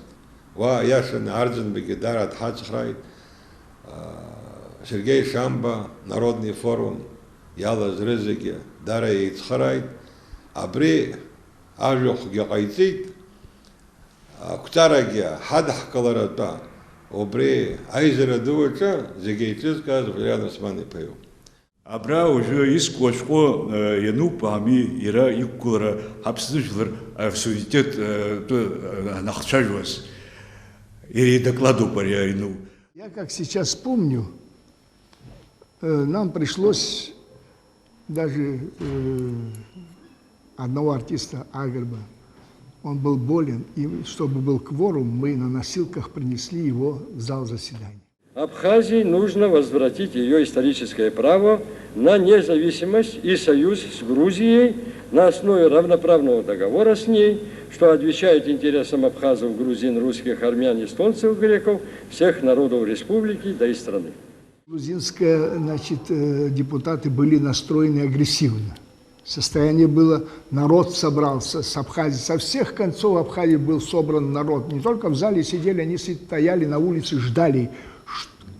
ва яшан Арзенбеги дарат хацхрайт Сергей Шамба Народный форум Ялаз Рызыги дара ицхрайт абри ажохги қайцит Кутарагия хадахкаларата обри Аизера дуача зегейтизгаз Валериан Османи пеу. Абра уже искошко янупами ира иккура абсолютно авторитет нахчажвас и докладу паряину. Я как сейчас помню, нам пришлось даже одного артиста Аверба, он был болен, и чтобы был кворум, мы на носилках принесли его в зал заседаний. Абхазии нужно возвратить ее историческое право на независимость и союз с Грузией на основе равноправного договора с ней, что отвечает интересам абхазов, грузин, русских, армян, эстонцев, греков, всех народов республики, да и страны. Грузинские, депутаты были настроены агрессивно. Состояние было, народ собрался с Абхазии, со всех концов Абхазии был собран народ. Не только в зале сидели, они стояли на улице, ждали,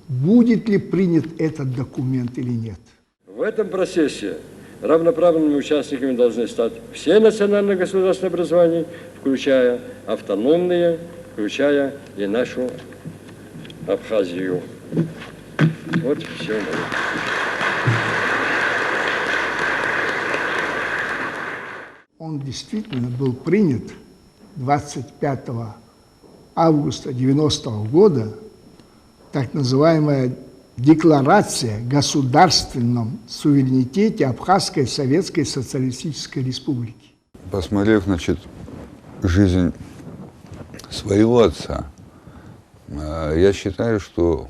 будет ли принят этот документ или нет. В этом процессе равноправными участниками должны стать все национальные государственные образования, включая автономные, включая и нашу Абхазию. Вот все. Он действительно был принят 25 августа 1990 года, так называемая Декларация о государственном суверенитете Абхазской Советской Социалистической Республики. Посмотрев, жизнь своего отца, я считаю, что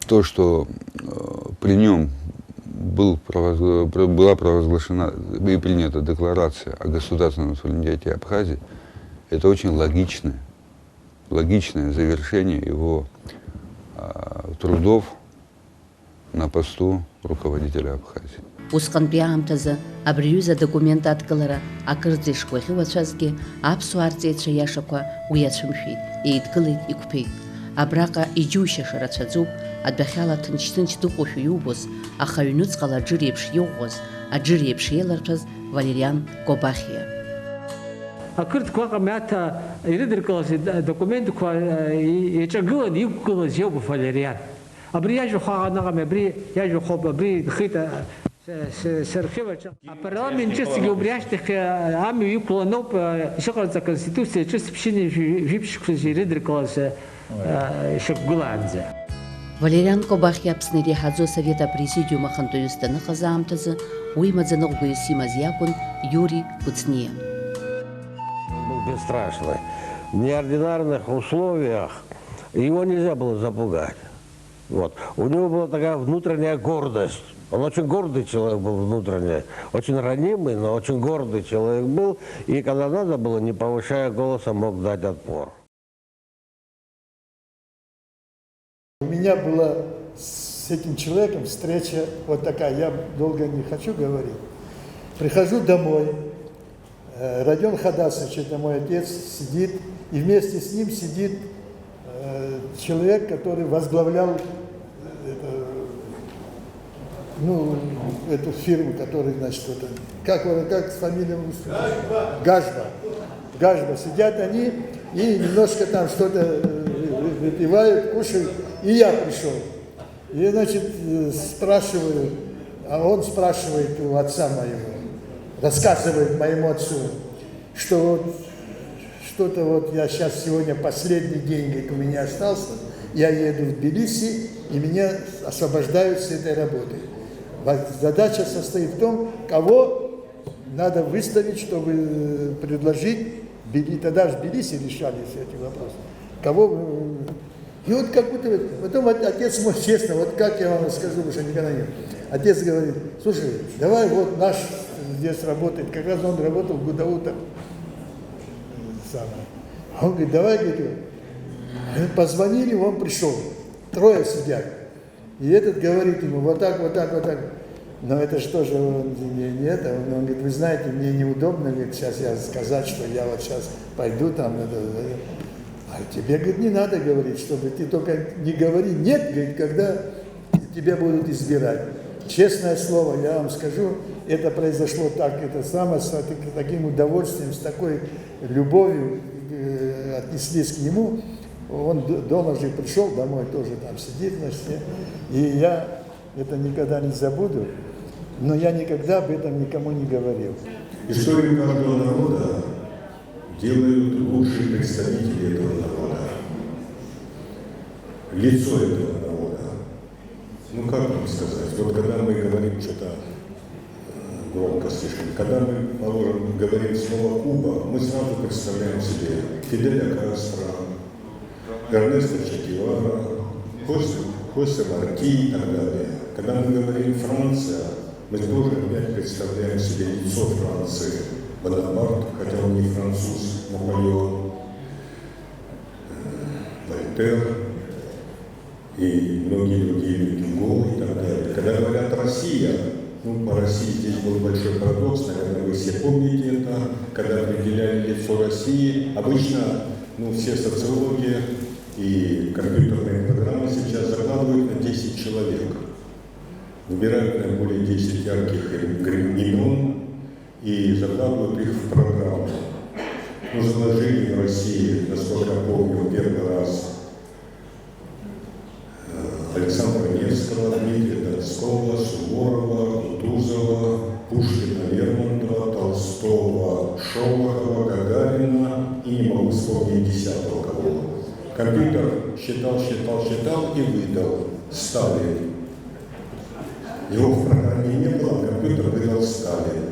то, что при нем была провозглашена и принята декларация о государственном суверенитете Абхазии, это очень логичное завершение его трудов на посту руководителя Абхазии. Усҟантәи аамҭазы абри аҩыза документ адкылара акырӡа ишуахьуацәазгьы аԥсуаа арҵаҩцәа иашақәа уи ацәымшәеит, еидгылеит, иқәԥеит. Абраҟа иџьушьаша рацәаӡоуп адәахьала ҭынч-ҭынч дыҟоушәа иубоз, аха аҩнуҵҟала аџыр еиԥш иӷәӷәаз, аџыр еиԥш еиларҭәаз Валериан Кобахиа. Ақырҭқәа ҟамиаҭа ирыдыркылаз документқәа иҿагыланы иқәгылаз иоуп Валериан. Абри иажәахә аҟанаҟами, абри иажәахәоуп, абри дхеит сархиваҿы. Апарламент ҿыцгьы убри ашьҭахь амҩа иқәланоуп ишыҟарҵа аконституциа ҿыц ԥшьыни жәиԥшьқәази ирыдыркылаз ишықәгылаанӡа. Валериан Кобахиа Аԥсны иреиҳаӡоу асовет апрезидиум ахантәаҩыс даныҟаз аамҭазы уи имаӡаныҟәгаҩыс имаз иакәын Юрий Куцниа. Бесстрашный. В неординарных условиях его нельзя было запугать. Вот. У него была такая внутренняя гордость. Он очень гордый человек был внутренне, очень ранимый, но очень гордый человек был. И когда надо было, не повышая голоса, мог дать отпор. У меня была с этим человеком встреча вот такая, я долго не хочу говорить. Прихожу домой, Родион Хадасович, это мой отец, сидит, и вместе с ним сидит человек, который возглавлял эту фирму, которая, как с фамилией? Гажба. Сидят они и немножко там что-то выпивают, кушают, и я пришел. И, спрашиваю, а он спрашивает у отца моего, рассказывает моему отцу, что вот что-то вот я сейчас сегодня последний день, говорит, у меня остался, я еду в Тбилиси, и меня освобождают с этой работы. Задача состоит в том, кого надо выставить, чтобы предложить, тогда в Тбилиси решались эти вопросы, кого... И вот как будто... Потом отец мой, честно, вот как я вам скажу, потому что никогда нет. Отец говорит, слушай, давай вот наш здесь работает, как раз он работал в Гудаута. Он говорит, давай, говорит, позвонили, он пришел. 3 сидят. И этот говорит ему, вот так, вот так, вот так. Но это что же, он говорит, вы знаете, мне неудобно, говорит, сейчас я сказать, что я вот сейчас пойду там. А тебе, говорит, не надо говорить, чтобы ты только не говори нет, говорит, когда тебя будут избирать. Честное слово, я вам скажу, это произошло так, это самое, с таким удовольствием, с такой любовью отнеслись к нему. Он дома же пришел, домой тоже там сидит, значит, и я это никогда не забуду, но я никогда об этом никому не говорил. Историю каждого народа делают лучшие представители этого народа, лицо этого народа. Ну как вам сказать, вот когда мы говорим что-то громко слишком, когда мы, положим, говорим слово Куба, мы сразу представляем себе Фиделя Кастро, Эрнеста Че Гевара, Хосе Марти и так далее. Когда мы говорим Франция, мы тоже опять представляем себе лицо Франции. Бонапарт, хотя он не француз, Наполеон, Вольтер и многие другие, Гюго и так далее. Когда говорят «Россия», ну, по России здесь был большой парадокс, наверное, вы все помните это, когда определяли лицо России, обычно, ну, все социологи и компьютерные программы сейчас закладывают на 10 человек. Выбирают наиболее 10 ярких имен и закладывают их в программу. Ну, заложили в России, насколько я помню, первый раз Александра Невского, Дмитрия Донского, Суворова, Кутузова, Пушкина, Лермонтова, Толстого, Шолохова, Гагарина и не могу вспомнить 10-го кого. Компьютер считал и выдал Сталин. Его в программе не было, компьютер выдал Сталин.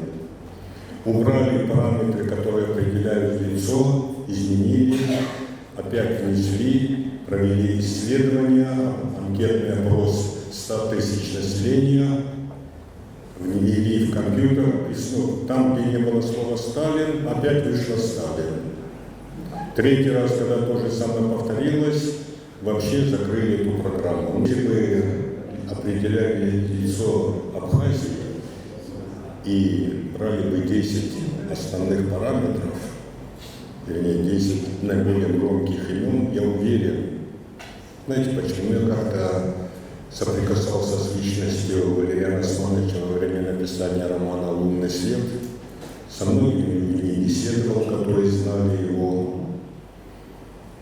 Убрали параметры, которые определяют лицо, изменили, опять внесли, провели исследования, анкетный опрос 100 тысяч населения, ввели в компьютер, и снова, там, где не было слова «Сталин», опять вышло «Сталин». 3-й раз, когда то же самое повторилось, вообще закрыли эту программу. Если бы определяли лицо Абхазии и брали бы 10 основных параметров, вернее, 10 наиболее громких имен, я уверен. Знаете почему? Я как-то соприкасался с личностью Валериана Османовича во время написания романа «Лунный свет». Со многими людьми беседовал, которые знали его.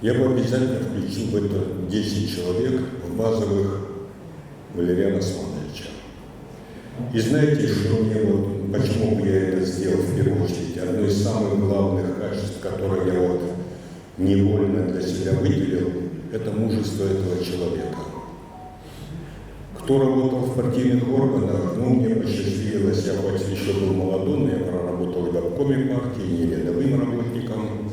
Я бы обязательно включил в это 10 человек в базовых Валериана Османовича. И знаете, что мне вот, почему бы я это сделал в первую очередь? Одно из самых главных качеств, которые я вот невольно для себя выделил, это мужество этого человека. Кто работал в партийных органах, ну, мне посчастливилось, я хоть еще был молодым, я проработал и в обкоме партии, и не рядовым работником.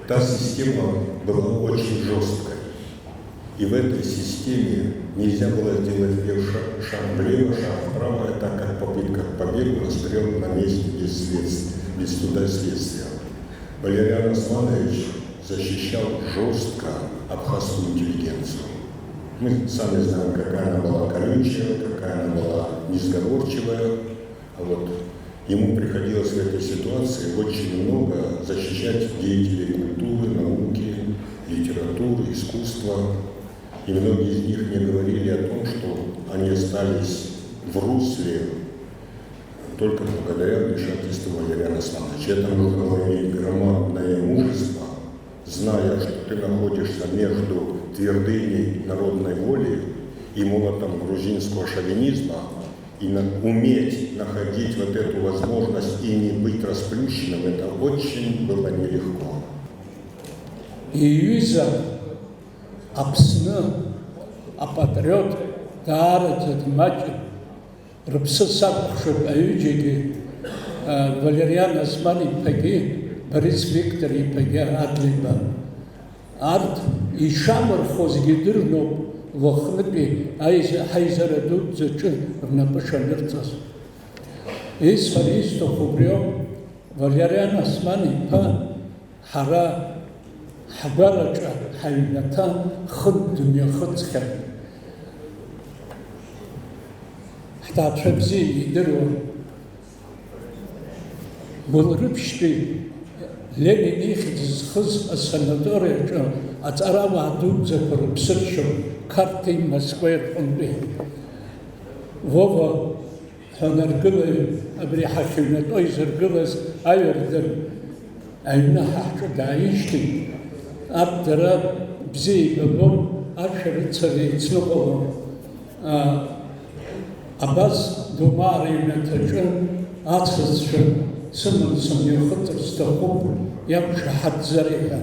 Та система была очень жесткой. И в этой системе нельзя было сделать шаг влево, шаг вправо, так как попытка к побегу расстрел на месте без суда следствия. Валериан Османович защищал жестко абхазскую интеллигенцию. Мы сами знаем, какая она была колючая, какая она была несговорчивая. А вот ему приходилось в этой ситуации очень много защищать деятелей культуры, науки, литературы, искусства. И многие из них мне говорили о том, что они остались в русле только благодаря вмешательству Валериана Османовича. Это нужно было иметь громадное мужество, зная, что ты находишься между твердыней народной воли и молотом грузинского шовинизма, и уметь находить вот эту возможность и не быть расплющенным, это очень было нелегко. Июза, Апсна, Апатриот, Тара, Задмачи, Рапсасак, Шопаюджиги, Валериан Осман и Паги, Борис Виктор и Паги Адлиба. Арт и Шамар Хозгидырноб, Вахнапи, Хайзарадут, Зачи, Рнапашанерцас. Из Фаристо Хубрио, Валериан Осман и Па, Хара, Хабараджа, Хайната, Худ, Дуня Худска. Хтачабзи, Идеру, Булрыбшти, Ленин ихиз хыз санатория, Ацарава Адубзапур, Псыршо, Карты Москвы, Хунби. Вова, Ханаргылы, Абрихахивнат, Ойзергылыз, Айверден, Айна Хачу Даишти, Абдара, Бзи, Бабон, Ашерицари, Цнуково, Абаз, Думари, Натачан, Ацхазшан, Сымын Сымьюхытр, Стахуб, Ямша Хадзариха.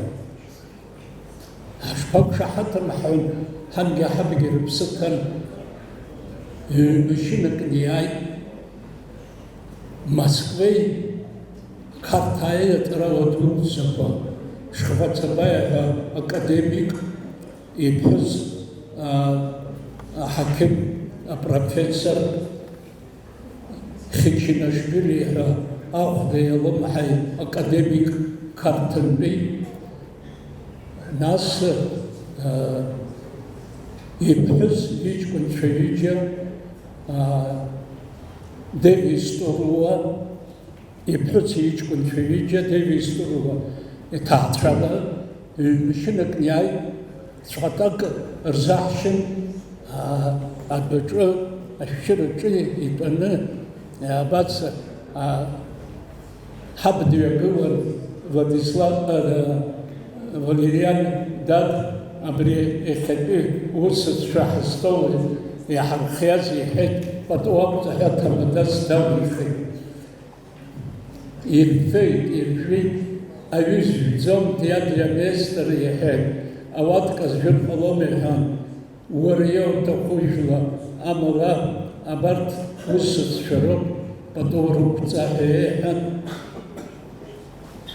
Ашпак Шахатр Махан, Ханга Хабигир Псакан, Мужчинок Ниай, Москвы, Картая Тараватун Запа, Шхвацабая академик, и плюс Хаким, профессор Хичинашвили, Авдеялом Хай, академик Картенби, нас и плюс Вичкун Шевича, Дэвис Туруа, и плюс Вичкун Шевича, Дэвис Туруа, и Татрала, и Мишинок Няй, Шатак Рзахшин, Адбачу, Аширачи, и Пане, Абаца, Хабдиягуар, Владислав, Валериан Дад, Абри Эхеби, Урсас Шахастовы, и Хархязи, Хет, Патуап, Захатамадас, Даврихи. И Фейт, и Фейт, а виж зом театра местер и Хет, а вот Казжир Паломихан, Уарьев Тахужла, Амала, Абарт, Урсас Шароб, Патуруп Цахехан,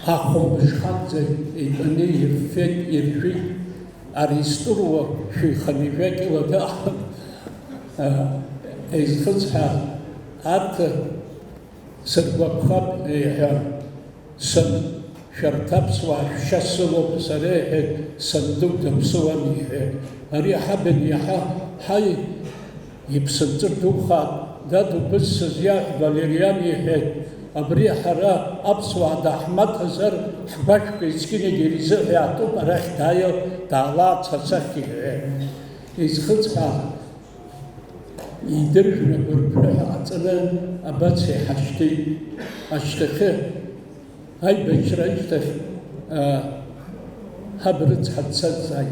Ахом Шхадзе, и Тани, и Фейт, и Фейт, Аристурова, Шиханивеки, Ладахам, из Хацха, Ат Сарбакхаб, и Сан Шартапсва, Шассалоп, Сарехе, Сандук, Дамсуами, Ари Хабен Яха, Хай, Ипсантер Духа, Даду Бессазья, Валериан Ехе, Абри Хара, Абсва, Дахмат Хазар, Хбашка, Искине Гериза, Яту, Барахтая, Тала, Цацахи, из Хацха. И держна бурбуха ацалан абаци хашти аштахе ай бечрайштах хабрц хатсазай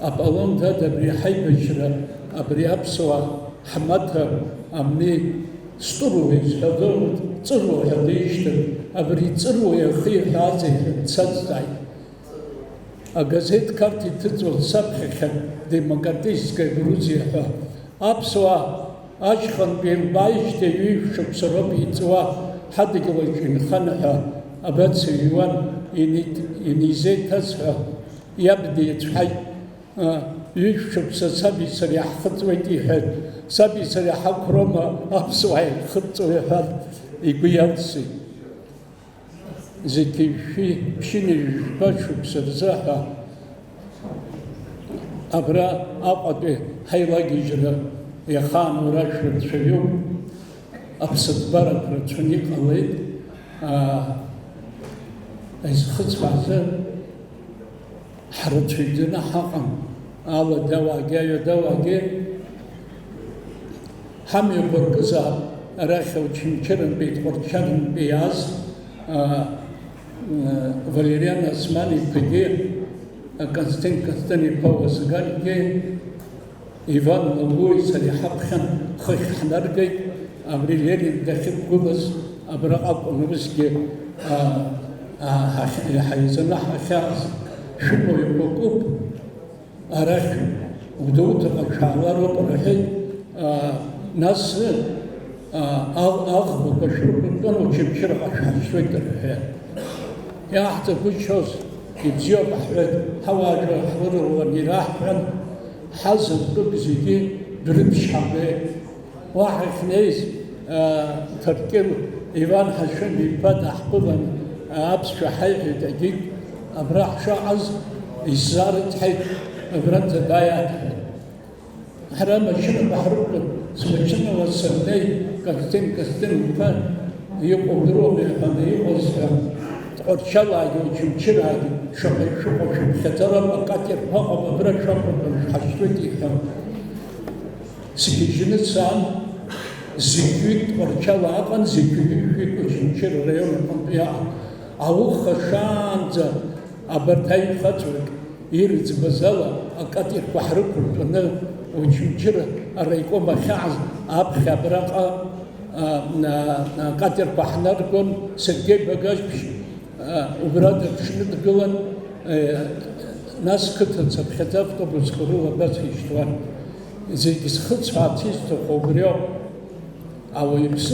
абалон да дабри хай бечра абри апсва хамата амни стурувис хадор цуру хадишт абри цуру яхи хази цазай а газет карти тцул сабхе демократическая Грузия Апсуа, Ашхан Бирбайште Юшук Сарабитва, Хадигалачин Ханаха, Абаци Юан, Инизетасха, Ябди Тхай, Юшук Саби Саря Хатвати Head, Саби Саря Хакрома, Апсуай, Хатуахад, Игуянси. Зекиши, Пшини Башук Сарзаха, Абра Ападе Хайлагижра, Яхан Урашин Шавю, Апсадбара Прачуник Алейд, из Хацваза, Харачидина Хакам, Алла Даваге, Хами Бургаза, Раха Чинчерен Бит Борчарен Биаз, Валериан Османи Пеге, Константин Константин Павлович Ганьке, Иван Луис Алихабхан Хахнаргай, Абрилери Дахибгулас, Абрааб Нубиски Хайзана Хахаз, Шимо Йокуб, Арах, Удут Акшаларо Парахи, Нас Ах Башурбан, Чимчира Ашашвитер. Я حتى كل شوز يبزيو بحرد حواجه حضر ونراحن حزب قبزيكي دربش حبه واحد خنيز تركيب إيوان حشم يباد أحببا أبس شحيح دقيق أبراح شعز إزارة حيث أبرنت بايات حرام الشرب بحرق سمجنا والسمني كثتين مفان يقوم دروب يقوم يقوز أرشلا يجمشلا شقي خترا مقاتل فوق أبرد شقي حشتي كم سكيجنت سان زكيت أرشلا أقن زكيت يجمشلا ريون القنبيا أو خشانز أبرتاي خطوك يرز بزلا أقاتل بحرق البنا ويجمشلا الريكون بخاز أب خبرقة قاتل بحنركون سجل بجاج وبراد شنو تقولن ناس كتبت بخطاب قبل سكروه بس يشتوان زي كسخت فاتيس تقبريو أو يبص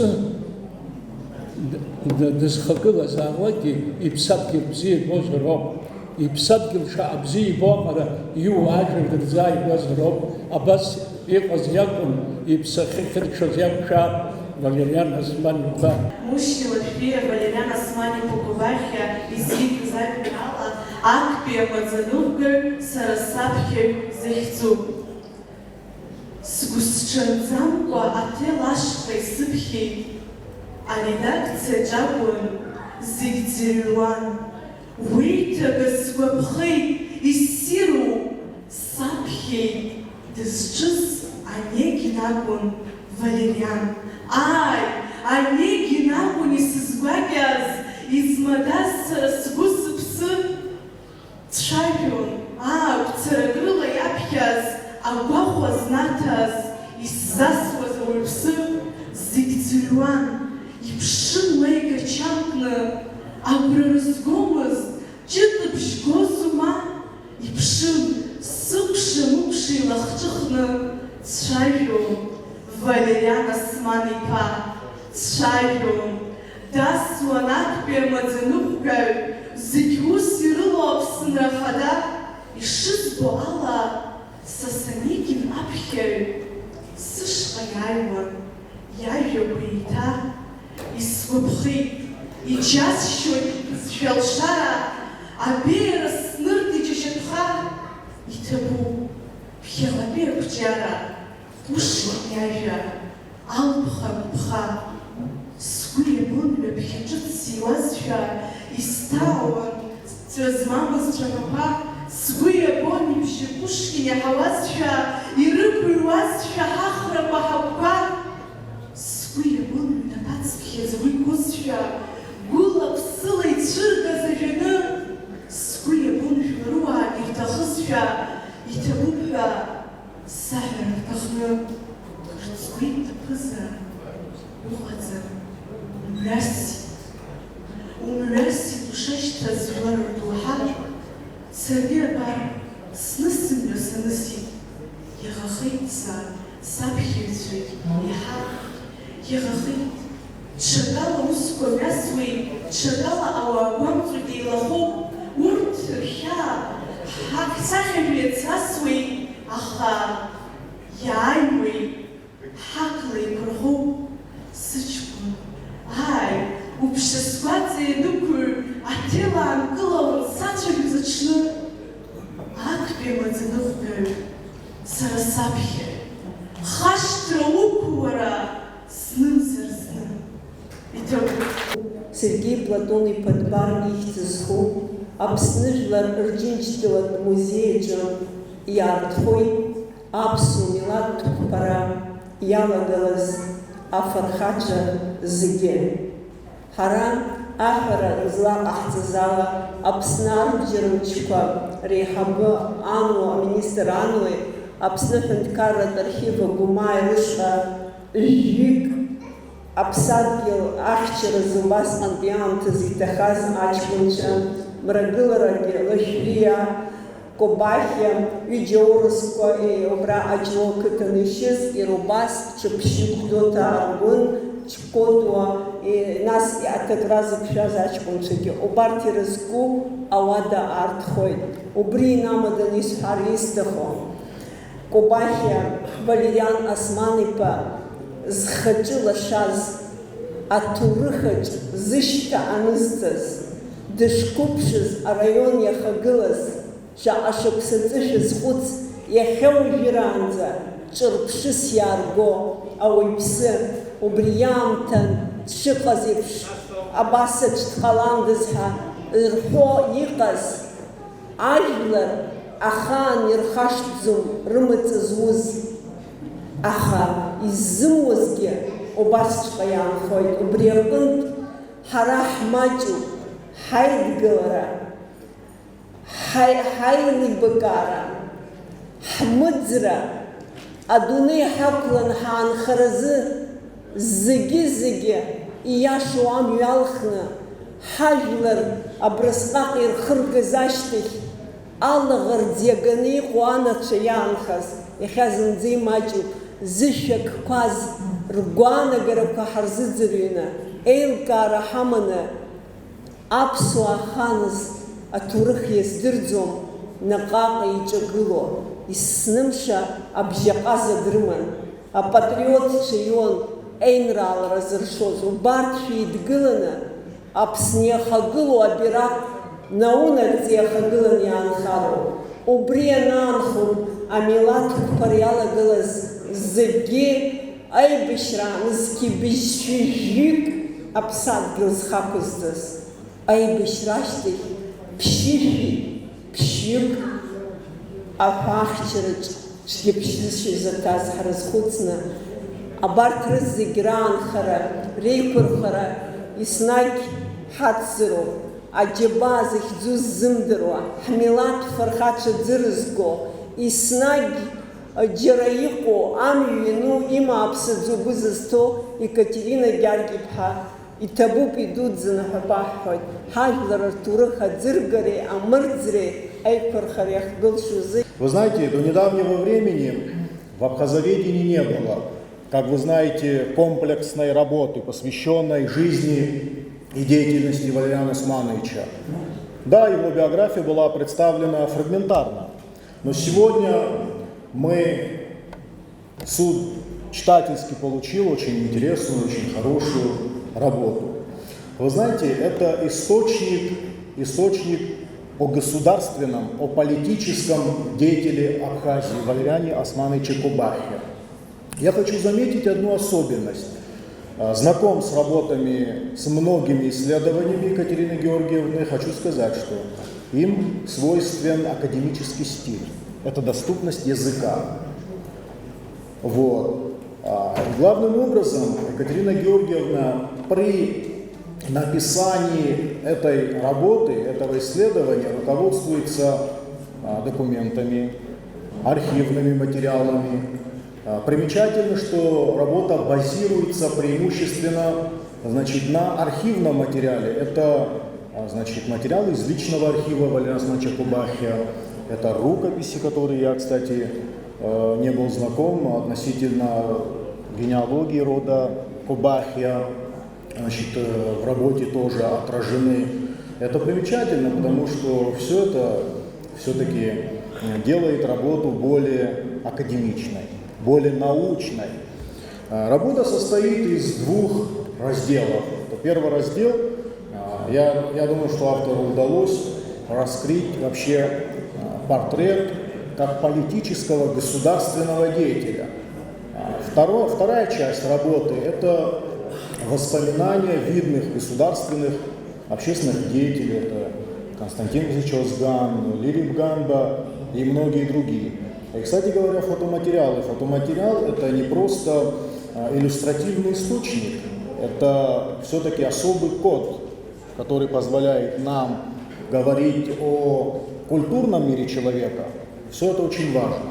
دسخكوا زاوكي يبصد كبزي بوزرو يبصد كبشا بزي بوقرا يو عشر درزاي بوزرو أبس يقص يكون يبص خير شو زيكشا Валериан Османи Пугах. Мужчина Латвия Валериан Османи Пугахя изик запирала Акпия Мадзануга Сарасапхи Зехцу. Сгусчанцамква Ателашкой Сыпхи, а редакция Джабун Зигдзирюан. Уитага Сгвабхи Иссиру Сапхи Десчиз Анегинагун Валериан. Ай, Онегин акәын исызгәакьаз, измадаз сара сгәы сыԥсы цәажәон, агәцарагрыла иаԥхьаз, агәахәа знаҭаз, исзасуаз ауаҩԥсы зегь ӡырҩуан, иԥшын леигачамкны, агәра рызгомызт, ҷыдабжь гозума, иԥшын сыкәша-мыкәша илахҿыхны дцәажәон. Валериан Османи-иԥа дцәажәон, дасуан актәи амаӡаныҟәгаҩ, зегь ус ирылоу Аԥсынра Ахада, ишызбо ала Сасанегин аԥхьаҩ сышҟа иааиуан, иажәақәа еиҭа исгәаԥхеит, иџьасшьоит зшәалшара, абеиара сныртит џьашьатәха, иҭабуп ԥхьаҟатәи ақәҿиара. Пушкин иажәа, алԥха-ԥха, сгәы иабон ҩаԥхьаҿыц иуазшәа, исҭаауан ҵҩа змамыз ҵәахақәа, сгәы иабон ибжьы Пушкин иаҳауазшәа, ирықәыҩуазшәа ҳахрақәа ҳагәқәа, сгәы иабон ҩнапацԥхьа згәы игозшәа, гәыла-ԥсыла ицәыргаз ажәаны, сгәы иабон жәларуаак ирҭахызшәа, иҭабуп ҳәа саҳәара рҭахны, сгәы иҭаԥызар, уҟаӡам, умҩасит ушашьҭаз жәлар рдоуҳа, саргьы абар сны-сымҩа санысит, иаӷахеит саԥхьаҩцәагь иаҳа, иаӷахеит, ҽакала усқәа мҩасуеит, ҽакала ауаа гәамҵуеит еилахоуп, урҭ рхьаа ҳаҳцахьажә иацасуеит, аха иааиуеит, ҳақла еиқәырхоуп, сыҷкәын, ааи, уԥшьа сгәаҵа ианықәыҩ, аҭел аанкылалон сацәажәоз аҽны, актәи амаӡаныҟәгаҩ, сара саԥхьаҩ, хашҭра уқәу уара, знымзар-зны. Сергей Платон-иԥа Дбар ихьӡ зху Аԥсны Жәлар Рџьынџьтәылатә музеиаҿы иаартхоит аԥсуа милаҭтә қәԥара иалагалаз афырхаҵа зегьы. Ҳара аҳәара злаҟаҳҵаз ала Аԥсны арбџьармчқәа реиҳабы Ануа, аминистр Ануеи Аԥсны Ҳәынҭқарратә архив Гәымаа рышҟа жәик аԥсадгьыл ахьчаразы убасҟантәи аамҭазы иҭахаз аҷкәынцәа мрагыларагьы Лашәриа, Кобахиа, ҩыџьа аурысқәа убра Аџьлоу ақыҭан ишьыз, иара убас ҽыԥшьҩык Гәдоуҭа Аргәын, Ҷкәытуа, нас аҭакра зықәшәаз аҷкәынцәагьы, убарҭ ирызку ауада аартхоит. Убри инамаданы исҳәар исҭаху, Кобахиа Валериан Осман-иԥа зхаҿы лашаз, аҭоурыхаҿ зышьҭа анызҵаз, дышқәыԥшыз араион иахагылаз, шаҟа шықәса шәазхәыц, иахьа уажәраанӡа ҿырԥшыс иаарго ауаҩԥсы, убри иаамҭан дшыҟаз еиԥш абасаҿ дҟаландаз ҳәа рҳәо иҟаз, ажәлар ахаан ирхашҭӡом рымаҵ зуз, аха иззымуазгьы убасҵәҟьа иаанхоит. Убри аҟынтә ҳара ҳмаҷуп, ҳаидгылара, ҳаилибакаара, ҳмыӡра, адунеи ҳақәлан ҳаанхаразы зегьы ииашоу амҩа алхны, ҳажәлар абрысҟак ирхыргаз ашьҭахь, алаӷырӡ иаганы иҟоу анацәа иаанхаз, иахьа зынӡа имаҷуп, зышәаққәаз ргәаанагарақәа ҳарзыӡырҩны, еилкаара ҳаманы, аԥсуаа ханыз аҭоурых иаздырӡом наҟ-ааҟ иҿагыло, иснымша абжьаҟаза дрыман, апатриотцәа ион еинраалара зыршоз, убарҭ шәеидгыланы Аԥсны иахагылоу абираҟ наунагӡа иахагыланы иаанхароуп. Убри анаанхо амилаҭ қәԥара иалагылаз зегьы аибашьраан зқьи-быжьшәыжәҩык аԥсадгьыл зхақәызҵаз. Аибашьра ашьҭахь ԥшьҩык аҳәаахьчараҿ ҽгьы-ԥшьышьа заҭаз ҳрызхәыцны, абарҭ рызегь раанхара, реиқәырхара еснагь ҳацзароуп. Аџьабаа захьӡу ззымдыруа, ҳмилаҭ фырхацәа ӡырызго, еснагь џьара иҟоу, амҩа иану, имааԥсаӡо гәы зызҭоу Екатерина Гьаргь-иԥҳа иҭабуп идуӡӡаны ҳәа баҳҳәоит. Ҳажәлар рҭоурых аӡыргареи, амырӡреи, аиқәырхареи ахьгылшозы. Вы знаете, до недавнего времени в абхазоведении не было, как вы знаете, комплексной работы, посвященной жизни и деятельности Валериана Османовича. Да, его биография была представлена фрагментарно, но сегодня суд читательски получил очень интересную, очень хорошую работу. Вы знаете, это источник о государственном, о политическом деятеле Абхазии Валериане Османовиче Кобахе. Я хочу заметить одну особенность. Знаком с работами, с многими исследованиями Екатерины Георгиевны, хочу сказать, что им свойствен академический стиль. Это доступность языка. Вот. Главным образом Екатерина Георгиевна при написании этой работы, этого исследования руководствуется документами, архивными материалами. Примечательно, что работа базируется преимущественно, на архивном материале. Это материалы из личного архива Валериана Османовича Кобахи. Это рукописи, которые я, кстати, не был знаком относительно генеалогии рода Кобахия. В работе тоже отражены. Это примечательно, потому что все это все-таки делает работу более академичной, более научной. Работа состоит из двух разделов. Первый раздел, я думаю, что автору удалось раскрыть вообще портрет как политического государственного деятеля. Вторая часть работы – это воспоминания видных государственных общественных деятелей. Это Константин Ильич Озган, Лирик Ганба и многие другие. И, кстати говоря, фотоматериалы. Фотоматериал – это не просто иллюстративный источник, это все-таки особый код, который позволяет нам говорить о культурном мире человека. Все это очень важно.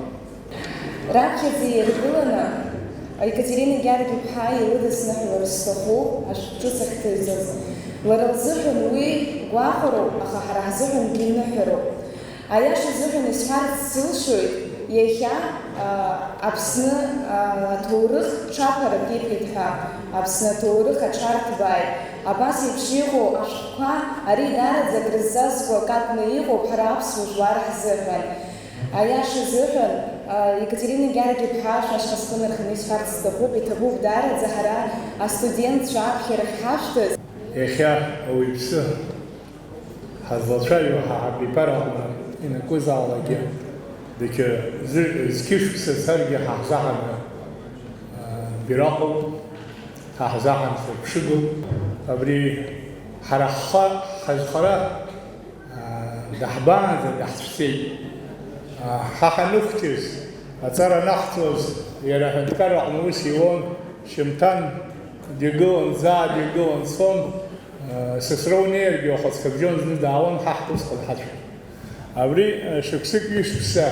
раԥхьаӡа иаргыланы Екатерина Гьаргь-иԥҳа илыдысныҳәалар сҭахуп ашәҟәҿыц ахьҭаҩҵаз. Лара лзыҳәан уи гәаҟроуп, аха ҳара ҳзыҳәангьы ныҳәароуп. Аиаша азыҳәан исҳәарц сылшоит, иахьа Аԥсны аҭоурых ҽаԥарак иԥеит ҳәа, Аԥсны аҭоурых аҽарҭбааит. Абас еиԥш иҟоу ашәҟәқәа ари даараӡа крызҵазкуа акакәны иҟоуп ҳара аԥсуа жәлар ҳзыҳәан. Аиаша азыҳәан Екатерина Гьаргь-иԥҳа шәашҟа схы нарханы исҳәарц сҭахуп, иҭабуп даараӡа ҳара астудентцәа аԥхьарахь ҳашәҭыз. Иахьа ауаҩԥсы ҳазлацәажәо ҳабиԥара аҟны инакәызаалакгьы зқьышықәса царгьы ҳаҳзаҳаны бираҟуп, ҳаҳзаҳан хырԥшыгоуп. Абри ҳара ҳазхара даҳбаанӡа даҳцәцеит. Ҳа ҳанықәҭыз, аҵара анаҳҵоз, иара аҳәынҭқар аҟны ус иуон, шьымҭан дҩагылан, заа дҩагылан цон, Сасрау неиргьы ахәыцхабжьон зны даауан, ҳа ҳусҟан ҳацәа. Абри шықәсык ҩышықәса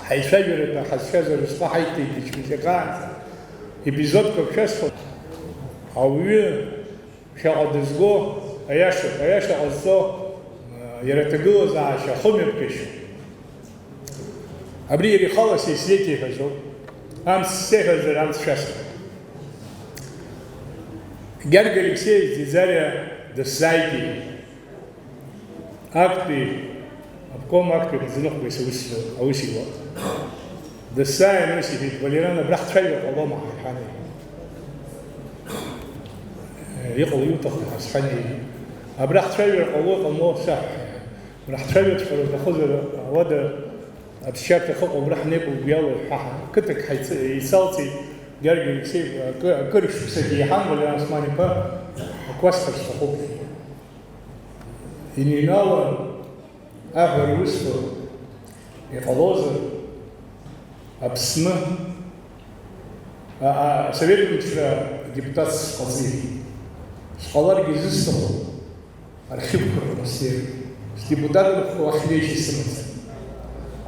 ҳаицәажәаратәы ҳазшаз арысҟы ҳаиҭеит ичмазаҟаанӡа. Епизодқәак шәасҳәоит. Ауаҩы шаҟа дызго аиашоуп, аиаша ҟазҵо иара аҭагылазаашьа ахымҩаԥгашьа. Абри иара ихала са исзеиҭеиҳәазоуп. Амц сеиҳәазар амц шәасҳәоит. Гьаргь Алексеевич Дизариа дысзааигеит. Актәи обком актәи мазаныҟәгаҩыс аус иуа. Дысзааин ус иҳәеит, Валериан абра ҳцәажәар ҟалома ҳаҳан. Иҟало иуҭаху ҳазҳан. Абра ҳцәажәар ҟало ҟамло саҳҳәа. Абра ҳцәажәаҵәҟьар уҭахызар ауада аԥсшьарҭа ахыҟоу абра ҳнеиԥыл гәиала ҳаҳа. Қыҭак ицалҵеит Гьаргь Алексеев акыр шықәсагьы иаҳан Валериан Осман-иԥа акәасқәа сҭахуп. Иныҩналан аҳәара усқәа иҟалозар Аԥсны асовет-мчра депутат сҟаҵеит. Сҟаларгьы изысҭаху архивқәа рмасиер, сдепутатқәа ахьлеишьа исымаӡам.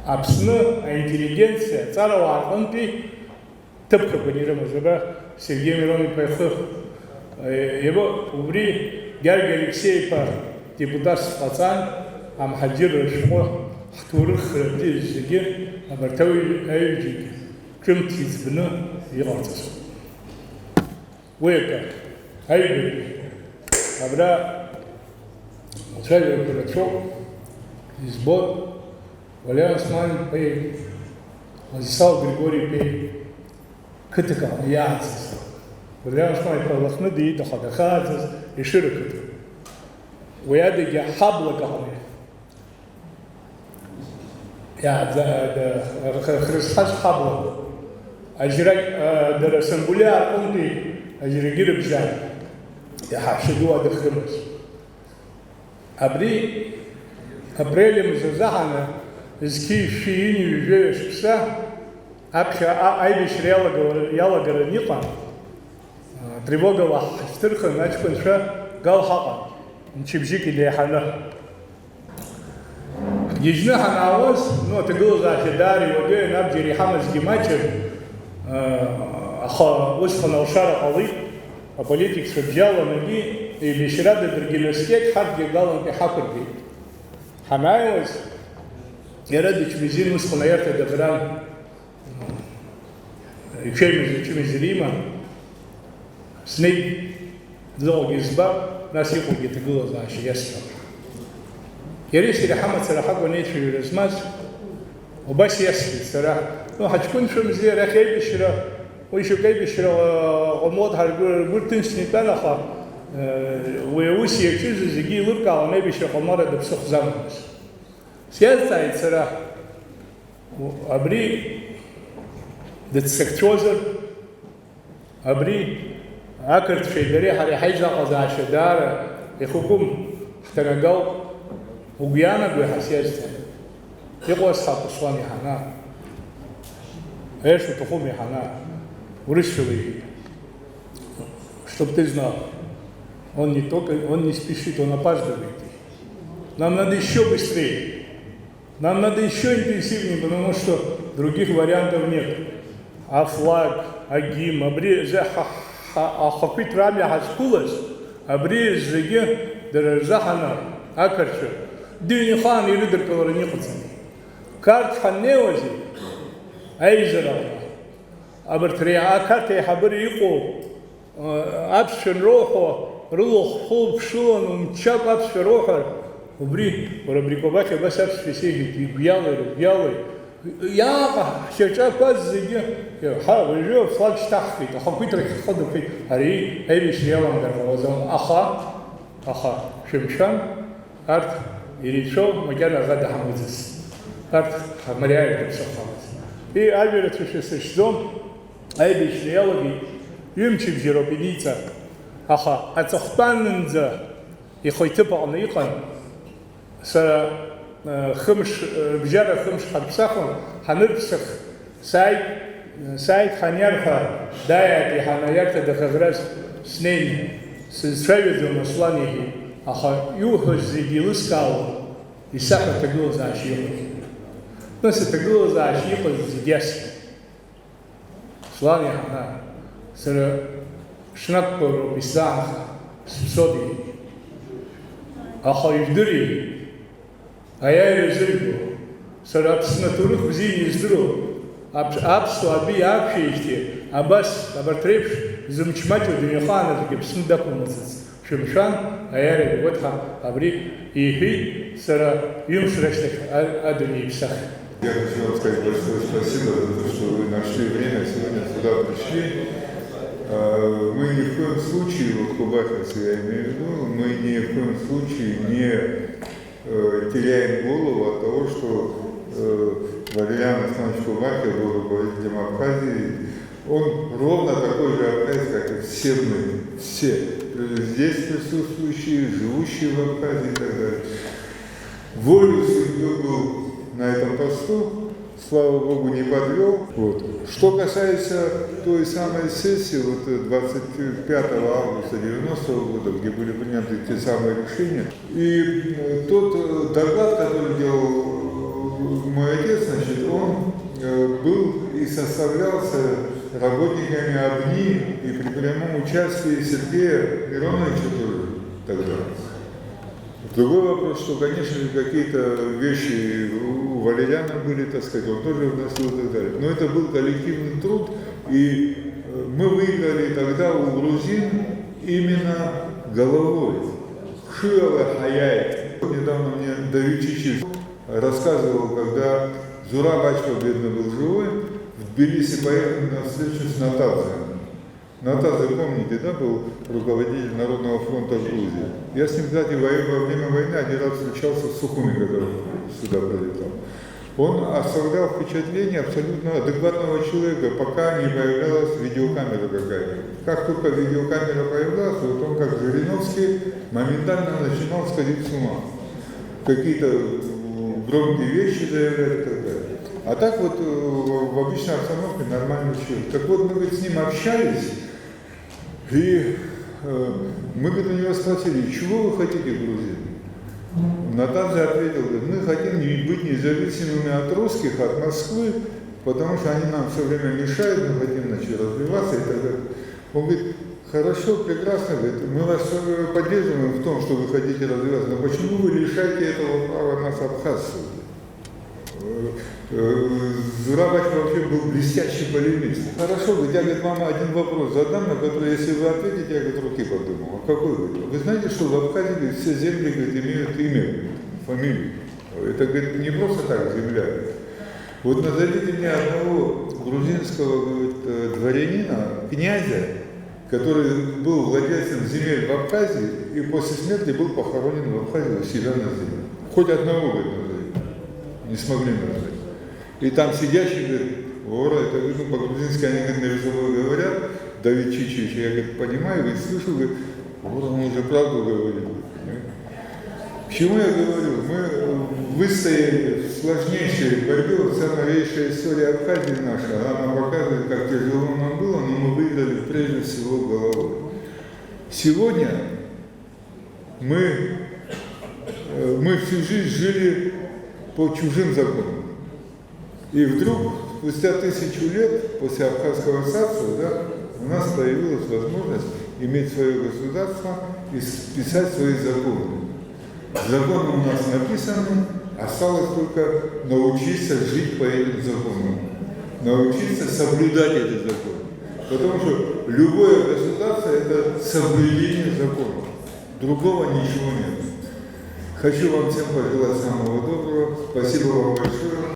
Аԥсны аинтеллигенциа аҵарауаа рҟынтәи ҭыԥқәак ирымаз, аба Сергеи Миронов-иԥа ихы иаба убри Гьаргь Алексеев-иԥа депутатс дҟаҵан, амҳаџьырра ашәҟәы ҳҭоурых зегьы абарҭ аҩыџьагьы ҿымҭ иӡбны иҟарҵаз. Уи акы аҩбатәи абра ацәажәарақәа рацәоуп, избон Валериан Осман-иԥеи Владислав Григорий-иԥеи қыҭак аҟны иааӡаз. Валериан Осман-иԥа Лыхны диит, аха дахааӡаз Ешыра қыҭа. Уи адагьы ҳаблак аҟны хрызҳаз ҳаблак. Дара Сангәылиаа рҟынтәи ажьрагьы рыбжьан, иаҳаԥшьа ду адыхрымыз. Абри апрель мза азаҳаны зқьи-шәи-ҩажәаҩа шықәса аԥхьа аибашьра иалагараны иҟан, тревогала ҳашьҭырхын аҷкәынцәа гал ҳаҟан, мчыбжьык илеиҳаны. Ҳгьежьны ҳанаауаз, аҭагылазаашьа даара иуадаҩын, абџьар иҳамазгьы маҷын, аха усҟан алшара ҟалит, аполитикцәа бжьалангьы еибашьрада даргьы наскьеит, ҳарҭгьы галантәи ҳақәыргеит. Ҳанааиуаз, иара дычмазин усҟан аиарҭа даӷран, ичеимыз иман, снеит зыҟагьы збап, нас иҟоугьы аҭагылазаашьа иасҳәап. Иареи сареи ҳамацара ҳакәын еицәажәара змаз, убас иасҳәеит сара. Ҳаҷкәынцәа мзеи арахь аибашьра, уи шьоук аибашьра ҟамлоит, ҳаргәы рҭынчны итәан, аха уи аус иаҿыз зегьы еилыркаауан аибашьра ҟамлара даԥсыхәӡамызт. Сиазҵааит сара, абри дыццакцәозар, абри ақырҭцәеи дареи ҳареи ҳаизаҟазаашьа даара ихәыкәым ҳҭанагауп. Угәы иаанагои ҳа сиазҵааит. Иҟоу асҳаб Усман иҳана, аиаша уҭахума иҳана, урысшәала иҳәеит. Чтоб ты знал, он не спешит, он опаздывает. Нам надо еще быстрее, нам надо еще интенсивнее, потому что других вариантов нет. А флаг, а гимн, а хапит рами хаскулас, а бриз зиги дерзахана, а карчу. Дюнихан и ридер колониқатсан. Карт ханневази, айзера. Абертри, а карте хабри ико, абшен рохо, рулох хоб шулан, чап абшен рохо. Убри, порабриковать, бас абшен сеги, бьялый. Я сейчас паззиги, ха, выжил флаг штахфит, а хапитр ходу фит, ари, эвиш ялам дарвазам, аха, шимшан, арт, иришо, магяна гада хамузис, арт, хамаряет псахамус. И альберет шишесдом, эвиш ялаги, юмчив жиробиница, аха, ацахпаннза, и хойтыпа аныйкан, сара خمش بجارة خمش حبسخن حنربسخ سايد حنيرها دايتي حنيرتا دخغرس سنين سنسوي المصلانيه أخا يوهج زي لسكاو يساقا تقول زاشيق نسا تقول زاشيق زيديس صلاني حنا سر شنقر بسانخ سبسودي أخا يفدري А я резерву. Сарапснатурых в зине издру. Абсу аби апшейте. Абас абартрепш замчматю дюняхана таки псндакумацец. Шимшан, а я резерву. Вот абри ихи сара юмшрештек адуни псах. Я хочу вам сказать большое спасибо за то, что вы нашли время, сегодня сюда пришли. Мы ни в коем случае, вот Кубаховцы я имею в виду, мы ни в коем случае не теряем голову от того, что Валериан Османович Кубахев был руководителем Абхазии. Он ровно такой же абхазец, как и все мы, все здесь присутствующие, живущие в Абхазии и так далее. Волю судьбы был на этом посту, слава Богу, не подвел. Вот. Что касается той самой сессии, вот 25 августа 90 года, где были приняты те самые решения, и тот доклад, который делал мой отец, значит, он был и составлялся работниками АБНИ и при прямом участии Сергея Мироновича тоже тогда. Другой вопрос, что, конечно, какие-то вещи у Валериана были, так сказать, он тоже вносил и так далее. Но это был коллективный труд, и мы выиграли тогда у грузин именно головой. Шиала Хаяет. Недавно мне Давид Чичи рассказывал, когда Зурабачка, бедно, был живой, в Тбилиси поехали на встречу с Натадзе. Натадзе, помните, да, был руководитель Народного фронта в Грузии. Я с ним, кстати, во время войны один раз встречался с Сухуми, который сюда прилетал. Он оставлял впечатление абсолютно адекватного человека, пока не появлялась видеокамера какая-то. Как только видеокамера появлялась, вот он, как Жириновский, моментально начинал сходить с ума. Какие-то громкие вещи заявлять и так далее. А так вот в обычной обстановке нормальный человек. Так вот, мы с ним общались, и мы у него спросили, чего вы хотите, грузин? Натадзе ответил, мы хотим быть независимыми от русских, от Москвы, потому что они нам все время мешают, мы хотим, значит, развиваться и так далее. Он говорит, хорошо, прекрасно, говорит, мы вас поддерживаем в том, что вы хотите развиваться, но почему вы лишаете этого права нас, абхазцев? Зурабачка вообще был блестящий полемист. Хорошо, говорит, я, говорит, вам один вопрос задам, на который, если вы ответите, я, говорит, руки подумал. А какой, говорит? Вы знаете, что в Абхазии, говорит, все земли, говорит, имеют имя, фамилию. Это, говорит, не просто так земля. Вот назовите мне одного грузинского, говорит, дворянина, князя, который был владельцем земель в Абхазии и после смерти был похоронен в Абхазии у себя на земле. Хоть одного, говорит, назовите. Не смогли назвать. И там сидящий, говорит, вора, это, ну, по-грузински они, говорит, между собой говорят, Давид Чичевич, я, говорит, понимаю, говорит, слышу, говорит, вора, он уже правду говорит. К чему я говорю? Мы выстояли в сложнейшей борьбе, вот вся новейшая история Абхазии наша, она нам показывает, как тяжело нам было, но мы выиграли прежде всего головой. Сегодня мы всю жизнь жили по чужим законам. И вдруг, спустя 1000 лет после Абхазского царства, да, у нас появилась возможность иметь свое государство и писать свои законы. Законы у нас написаны, осталось только научиться жить по этим законам, научиться соблюдать эти законы. Потому что любое государство – это соблюдение законов. Другого ничего нет. Хочу вам всем пожелать самого доброго. Спасибо вам большое.